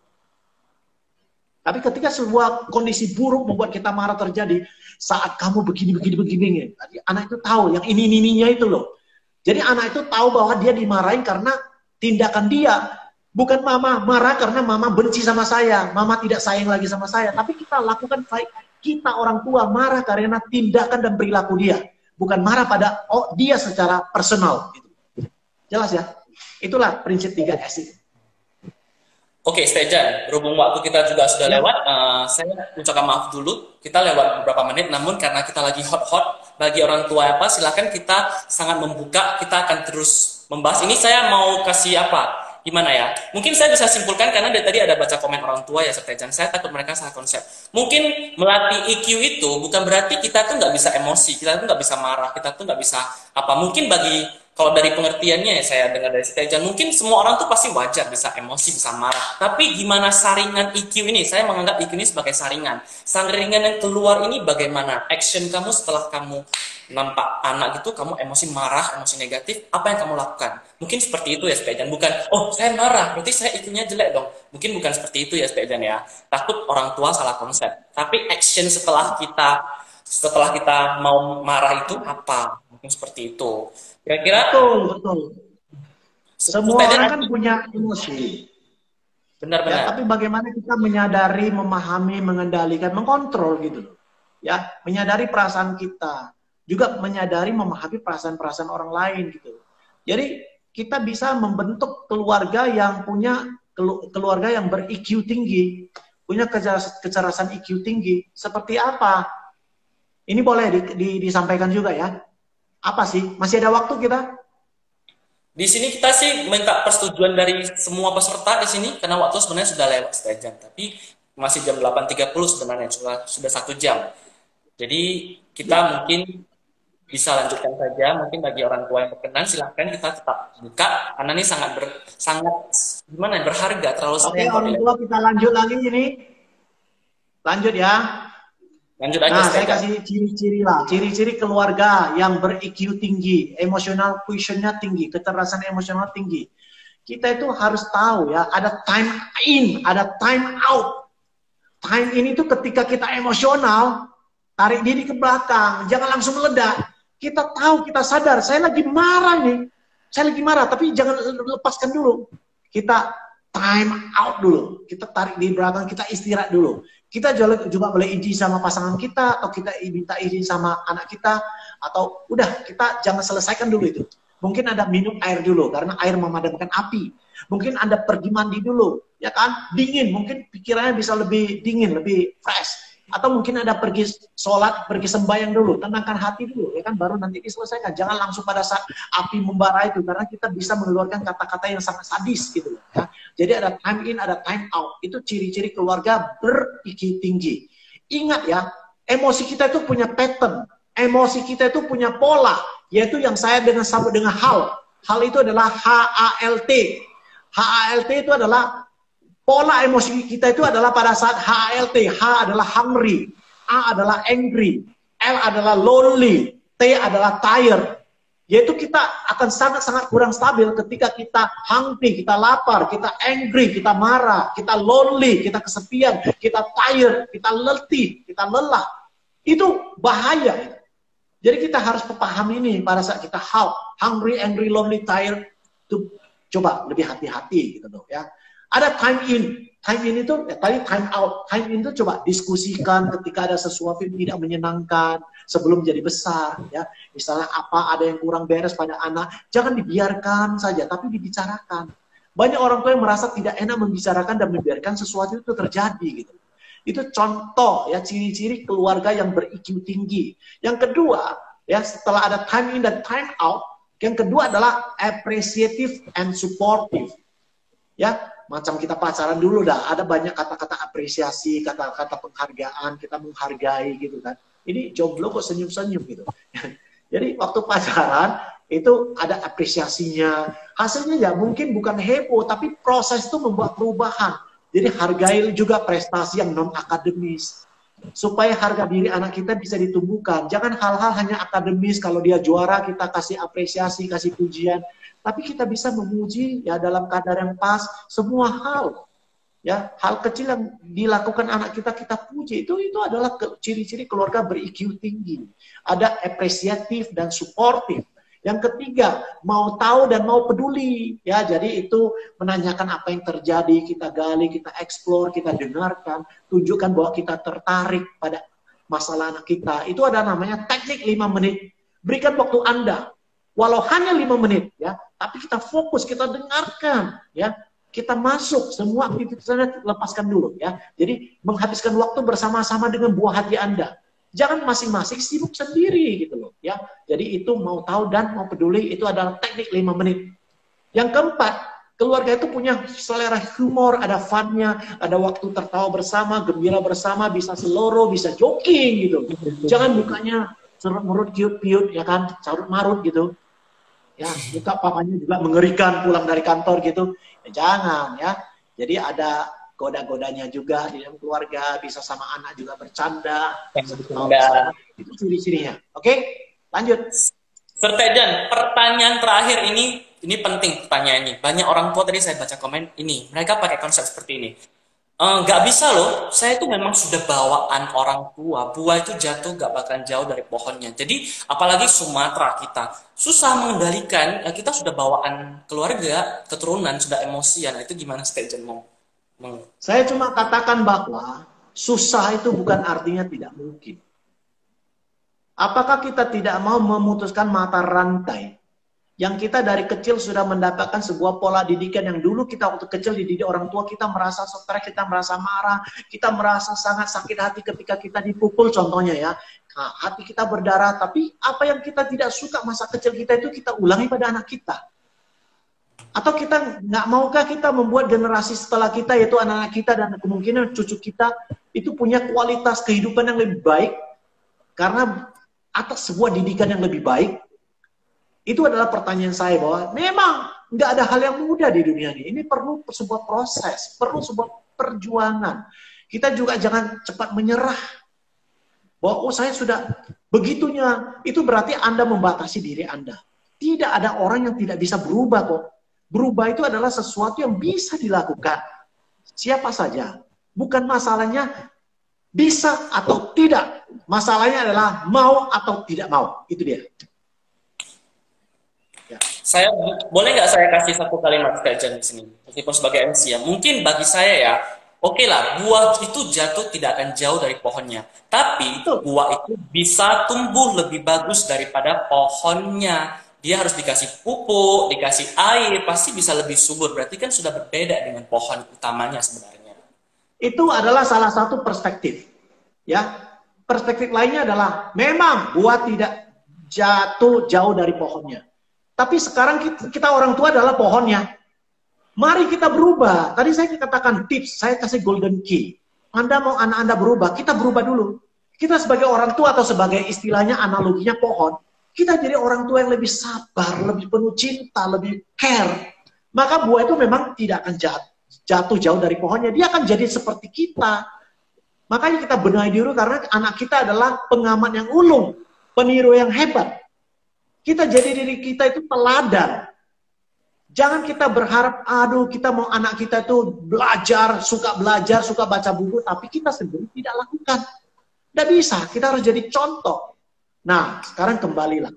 Tapi ketika sebuah kondisi buruk membuat kita marah terjadi, saat kamu begini, anak itu tahu, yang ini-ininya itu loh. Jadi anak itu tahu bahwa dia dimarahin karena tindakan dia, bukan mama marah karena mama benci sama saya, mama tidak sayang lagi sama saya, tapi kita lakukan, kita orang tua marah karena tindakan dan perilaku dia, bukan marah pada dia secara personal. Jelas ya? Itulah prinsip 3S itu. Oke, Stejan, berhubung waktu kita juga sudah lewat, saya ucapkan maaf dulu, kita lewat beberapa menit, namun karena kita lagi hot-hot, bagi orang tua apa, silakan kita sangat membuka, kita akan terus membahas. Ini saya mau kasih apa? Gimana ya? Mungkin saya bisa simpulkan karena dari tadi ada baca komen orang tua ya, Stejan. Saya takut mereka salah konsep. Mungkin melatih EQ itu bukan berarti kita tuh nggak bisa emosi, kita tuh nggak bisa marah, kita tuh nggak bisa apa. Mungkin bagi kalau dari pengertiannya ya saya dengar dari Stejan, mungkin semua orang tuh pasti wajar bisa emosi, bisa marah. Tapi gimana saringan EQ ini? Saya menganggap EQ ini sebagai saringan. Saringan yang keluar ini bagaimana? Action kamu setelah kamu nampak anak gitu, kamu emosi marah, emosi negatif, apa yang kamu lakukan? Mungkin seperti itu ya Stejan. Bukan, oh saya marah, berarti saya EQ-nya jelek dong. Mungkin bukan seperti itu ya Stejan ya. Takut orang tua salah konsep. Tapi action setelah kita mau marah itu apa? Mungkin seperti itu. Kira-kira betul. Semua orang kan punya emosi. Benar-benar. Ya, tapi bagaimana kita menyadari, memahami, mengendalikan, mengkontrol gitu loh. Ya, menyadari perasaan kita, juga menyadari, memahami perasaan-perasaan orang lain gitu. Jadi kita bisa membentuk keluarga yang punya keluarga yang ber-EQ tinggi, punya kecerdasan EQ tinggi. Seperti apa? Ini boleh disampaikan juga ya. Apa sih? Masih ada waktu kita? Di sini kita sih minta persetujuan dari semua peserta di sini karena waktu sebenarnya sudah lewat setengah jam, tapi masih jam 8.30 sebenarnya, sudah 1 jam. Jadi kita mungkin bisa lanjutkan saja. Mungkin bagi orang tua yang berkenan silahkan kita tetap buka karena ini sangat gimana ya, berharga, terlalu sayang. Oke, orang tua kita lanjut lagi ini. Lanjut ya. Lanjut aja. Nah, saya kasih ciri-ciri lah. Ciri-ciri keluarga yang ber-EQ tinggi, emotional quotient-nya tinggi, kecerdasan emosional tinggi. Kita itu harus tahu ya, ada time in, ada time out. Time in itu ketika kita emosional, tarik diri ke belakang, jangan langsung meledak. Kita tahu, kita sadar, saya lagi marah nih. Saya lagi marah, tapi jangan lepaskan dulu. Kita time out dulu. Kita tarik di belakang, kita istirahat dulu. Kita juga boleh izin sama pasangan kita, atau kita minta izin sama anak kita, atau udah kita jangan selesaikan dulu itu. Mungkin Anda minum air dulu, karena air memadamkan api. Mungkin Anda pergi mandi dulu, ya kan? Dingin, mungkin pikirannya bisa lebih dingin, lebih fresh. Atau mungkin Anda pergi sholat, pergi sembahyang dulu, tenangkan hati dulu, ya kan? Baru nanti diselesaikan. Jangan langsung pada saat api membara itu, karena kita bisa mengeluarkan kata-kata yang sangat sadis gitu. Ya. Jadi ada time in, ada time out. Itu ciri-ciri keluarga ber-IQ tinggi. Ingat ya, emosi kita itu punya pattern, emosi kita itu punya pola, yaitu yang saya sebut dengan HAL. HAL itu adalah HALT. HALT itu adalah pola emosi kita itu adalah pada saat HALT. H adalah hungry, A adalah angry, L adalah lonely, T adalah tired. Yaitu kita akan sangat-sangat kurang stabil ketika kita hungry, kita lapar, kita angry, kita marah, kita lonely, kita kesepian, kita tired, kita letih, kita lelah. Itu bahaya. Jadi kita harus memahami ini pada saat kita hungry, angry, lonely, tired. Itu coba lebih hati-hati gitu loh ya. Ada time in. Time in itu, ya, tadi time out. Time in itu coba diskusikan ketika ada sesuatu yang tidak menyenangkan sebelum jadi besar. Ya. Misalnya apa, ada yang kurang beres pada anak. Jangan dibiarkan saja, tapi dibicarakan. Banyak orang tua yang merasa tidak enak membicarakan dan membiarkan sesuatu itu terjadi. Gitu. Itu contoh, ya ciri-ciri keluarga yang ber-IQ tinggi. Yang kedua, ya setelah ada time in dan time out, yang kedua adalah appreciative and supportive. Ya, macam kita pacaran dulu dah, ada banyak kata-kata apresiasi, kata-kata penghargaan, kita menghargai gitu kan. Ini jomblo kok senyum-senyum gitu. Jadi waktu pacaran itu ada apresiasinya. Hasilnya ya mungkin bukan heboh, tapi proses itu membuat perubahan. Jadi hargai juga prestasi yang non-akademis. Supaya harga diri anak kita bisa ditumbuhkan. Jangan hal-hal hanya akademis, kalau dia juara kita kasih apresiasi, kasih pujian. Tapi kita bisa memuji ya dalam kadar yang pas semua hal. Ya, hal kecil yang dilakukan anak kita kita puji. Itu adalah ciri-ciri keluarga ber-IQ tinggi. Ada apresiatif dan suportif. Yang ketiga, mau tahu dan mau peduli. Ya, jadi itu menanyakan apa yang terjadi, kita gali, kita explore, kita dengarkan, tunjukkan bahwa kita tertarik pada masalah anak kita. Itu ada namanya teknik 5 menit. Berikan waktu Anda. Walau hanya 5 menit, ya, tapi kita fokus, kita dengarkan, ya, kita masuk semua aktivitasnya lepaskan dulu, ya. Jadi menghabiskan waktu bersama-sama dengan buah hati Anda. Jangan masing-masing sibuk sendiri, gitu loh, ya. Jadi itu mau tahu dan mau peduli itu adalah teknik 5 menit. Yang keempat, keluarga itu punya selera humor, ada fun-nya, ada waktu tertawa bersama, gembira bersama, bisa seloro, bisa joking, gitu. Jangan mukanya surut-merut, cute-cute, ya kan, carut-marut gitu. Ya, muka papanya juga mengerikan pulang dari kantor gitu. Ya, jangan ya. Jadi ada goda-godanya juga di dalam keluarga, bisa sama anak juga bercanda. Itu ciri-cirinya. Oke, lanjut. Sertejan, pertanyaan terakhir ini penting pertanyaannya. Banyak orang tua tadi saya baca komen ini, mereka pakai konsep seperti ini. Nggak bisa loh, saya tuh memang sudah bawaan orang tua. Buah itu jatuh nggak bakalan jauh dari pohonnya. Jadi apalagi Sumatera kita susah mengendalikan. Kita sudah bawaan keluarga, keturunan, sudah emosian. Itu gimana Stejan mau? Saya cuma katakan bahwa susah itu bukan artinya tidak mungkin. Apakah kita tidak mau memutuskan mata rantai? Yang kita dari kecil sudah mendapatkan sebuah pola didikan yang dulu kita waktu kecil dididik orang tua, kita merasa stres, kita merasa marah, kita merasa sangat sakit hati ketika kita dipukul contohnya ya. Nah, hati kita berdarah, tapi apa yang kita tidak suka masa kecil kita itu kita ulangi pada anak kita. Atau kita nggak maukah kita membuat generasi setelah kita, yaitu anak-anak kita dan kemungkinan cucu kita, itu punya kualitas kehidupan yang lebih baik, karena atas sebuah didikan yang lebih baik. Itu adalah pertanyaan saya, bahwa memang nggak ada hal yang mudah di dunia ini. Ini perlu sebuah proses, perlu sebuah perjuangan. Kita juga jangan cepat menyerah. Bahwa oh saya sudah begitunya, itu berarti Anda membatasi diri Anda. Tidak ada orang yang tidak bisa berubah kok. Berubah itu adalah sesuatu yang bisa dilakukan. Siapa saja. Bukan masalahnya bisa atau tidak. Masalahnya adalah mau atau tidak mau. Itu dia. Saya boleh nggak saya kasih satu kalimat Stejan di sini, meskipun sebagai MC ya. Mungkin bagi saya ya, Oke lah, buah itu jatuh tidak akan jauh dari pohonnya. Tapi Betul. buah itu bisa tumbuh lebih bagus daripada pohonnya. Dia harus dikasih pupuk, dikasih air, pasti bisa lebih subur. Berarti kan sudah berbeda dengan pohon utamanya sebenarnya. Itu adalah salah satu perspektif. Ya, perspektif lainnya adalah memang buah tidak jatuh jauh dari pohonnya. Tapi sekarang kita orang tua adalah pohonnya. Mari kita berubah. Tadi saya katakan tips, saya kasih golden key. Anda mau anak Anda berubah, kita berubah dulu. Kita sebagai orang tua atau sebagai istilahnya analoginya pohon, kita jadi orang tua yang lebih sabar, lebih penuh cinta, lebih care. Maka buah itu memang tidak akan jatuh jauh dari pohonnya. Dia akan jadi seperti kita. Makanya kita benahi diri karena anak kita adalah pengamat yang ulung, peniru yang hebat. Kita jadi diri kita itu teladan. Jangan kita berharap, aduh kita mau anak kita itu belajar, suka baca buku, tapi kita sendiri tidak lakukan. Tidak bisa, kita harus jadi contoh. Nah, sekarang kembalilah.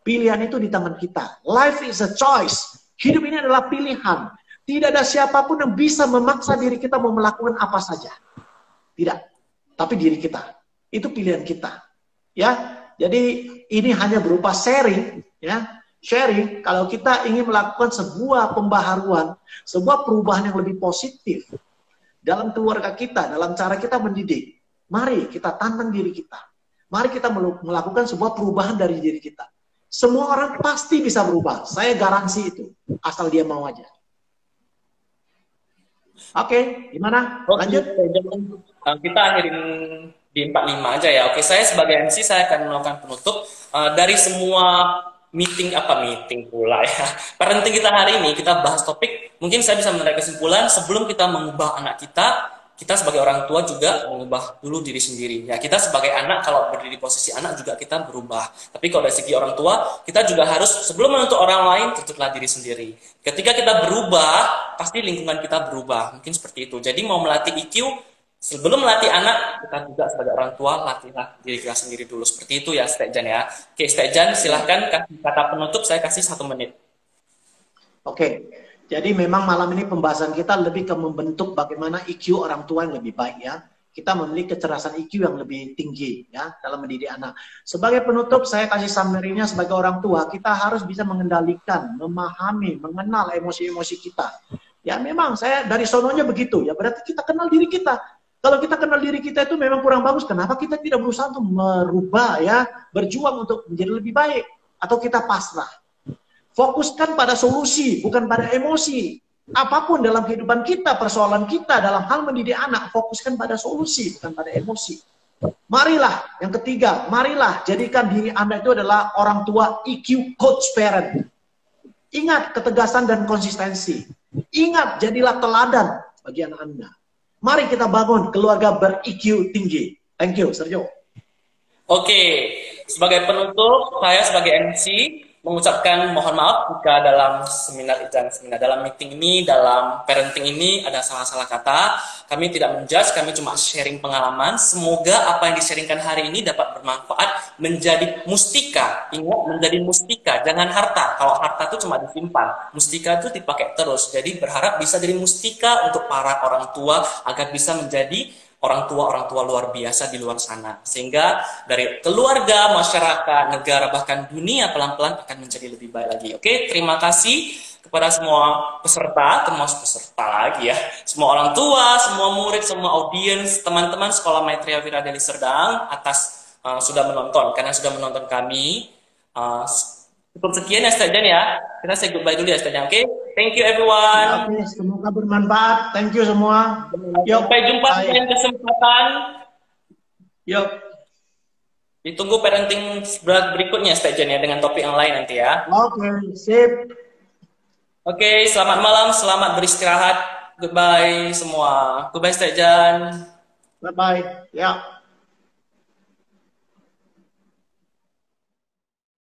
Pilihan itu di tangan kita. Life is a choice. Hidup ini adalah pilihan. Tidak ada siapapun yang bisa memaksa diri kita mau melakukan apa saja. Tidak. Tapi diri kita. Itu pilihan kita. Ya, jadi ini hanya berupa sharing, ya. Sharing, kalau kita ingin melakukan sebuah pembaharuan, sebuah perubahan yang lebih positif dalam keluarga kita, dalam cara kita mendidik, mari kita tantang diri kita. Mari kita melakukan sebuah perubahan dari diri kita. Semua orang pasti bisa berubah. Saya garansi itu. Asal dia mau aja. Oke, gimana? Lanjut. Kita akhirin di 45 aja ya. Oke, saya sebagai MC saya akan melakukan penutup dari semua meeting pula ya. Parenting kita hari ini kita bahas topik, mungkin saya bisa menarik kesimpulan sebelum kita mengubah anak kita sebagai orang tua juga mengubah dulu diri sendiri. Ya, kita sebagai anak kalau berdiri di posisi anak juga kita berubah. Tapi kalau dari segi orang tua, kita juga harus sebelum menuntut orang lain, tuntutlah diri sendiri. Ketika kita berubah, pasti lingkungan kita berubah. Mungkin seperti itu. Jadi mau melatih EQ, sebelum melatih anak, kita juga sebagai orang tua latihlah diri kita sendiri dulu. Seperti itu ya, Stekjan ya. Oke, Stekjan silahkan kasih kata penutup, saya kasih 1 menit. Oke, jadi memang malam ini pembahasan kita lebih ke membentuk bagaimana EQ orang tua yang lebih baik ya. Kita memiliki kecerdasan EQ yang lebih tinggi ya dalam mendidik anak. Sebagai penutup saya kasih summary-nya sebagai orang tua, kita harus bisa mengendalikan, memahami, mengenal emosi-emosi kita. Ya memang saya dari sononya begitu ya, berarti kita kenal diri kita. Kalau kita kenal diri kita itu memang kurang bagus, kenapa kita tidak berusaha untuk merubah ya, berjuang untuk menjadi lebih baik, atau kita pasrah. Fokuskan pada solusi, bukan pada emosi. Apapun dalam kehidupan kita, persoalan kita dalam hal mendidik anak, fokuskan pada solusi, bukan pada emosi. Marilah, yang ketiga, marilah jadikan diri Anda itu adalah orang tua EQ coach parent. Ingat ketegasan dan konsistensi. Ingat, jadilah teladan bagi anak Anda. Mari kita bangun keluarga ber-EQ tinggi. Thank you, Sergio. Oke, sebagai penutup, saya sebagai MC mengucapkan mohon maaf jika dalam dalam meeting ini, dalam parenting ini ada salah-salah kata. Kami tidak menjudge, kami cuma sharing pengalaman. Semoga apa yang di-sharingkan hari ini dapat bermanfaat menjadi mustika. Ingat, menjadi mustika, jangan harta. Kalau harta itu cuma disimpan, mustika itu dipakai terus. Jadi berharap bisa jadi mustika untuk para orang tua agar bisa menjadi orang tua luar biasa di luar sana. Sehingga dari keluarga, masyarakat, negara, bahkan dunia pelan-pelan akan menjadi lebih baik lagi. Oke, terima kasih kepada semua peserta, termasuk peserta lagi ya. Semua orang tua, semua murid, semua audiens, teman-teman Sekolah Maitreya Wira Deli Serdang atas sudah menonton, karena sudah menonton kami. Cukup sekian ya, Stekjan ya. Kita say goodbye dulu ya, Stekjan. Oke, thank you everyone. Oke, semoga bermanfaat. Thank you semua. Sampai jumpa di lain kesempatan. Yuk. Ditunggu parenting berikutnya, Stekjan ya, dengan topik yang lain nanti ya. Oke, sip. Oke, selamat malam, selamat beristirahat. Goodbye semua. Goodbye, Stekjan. Bye-bye. Ya.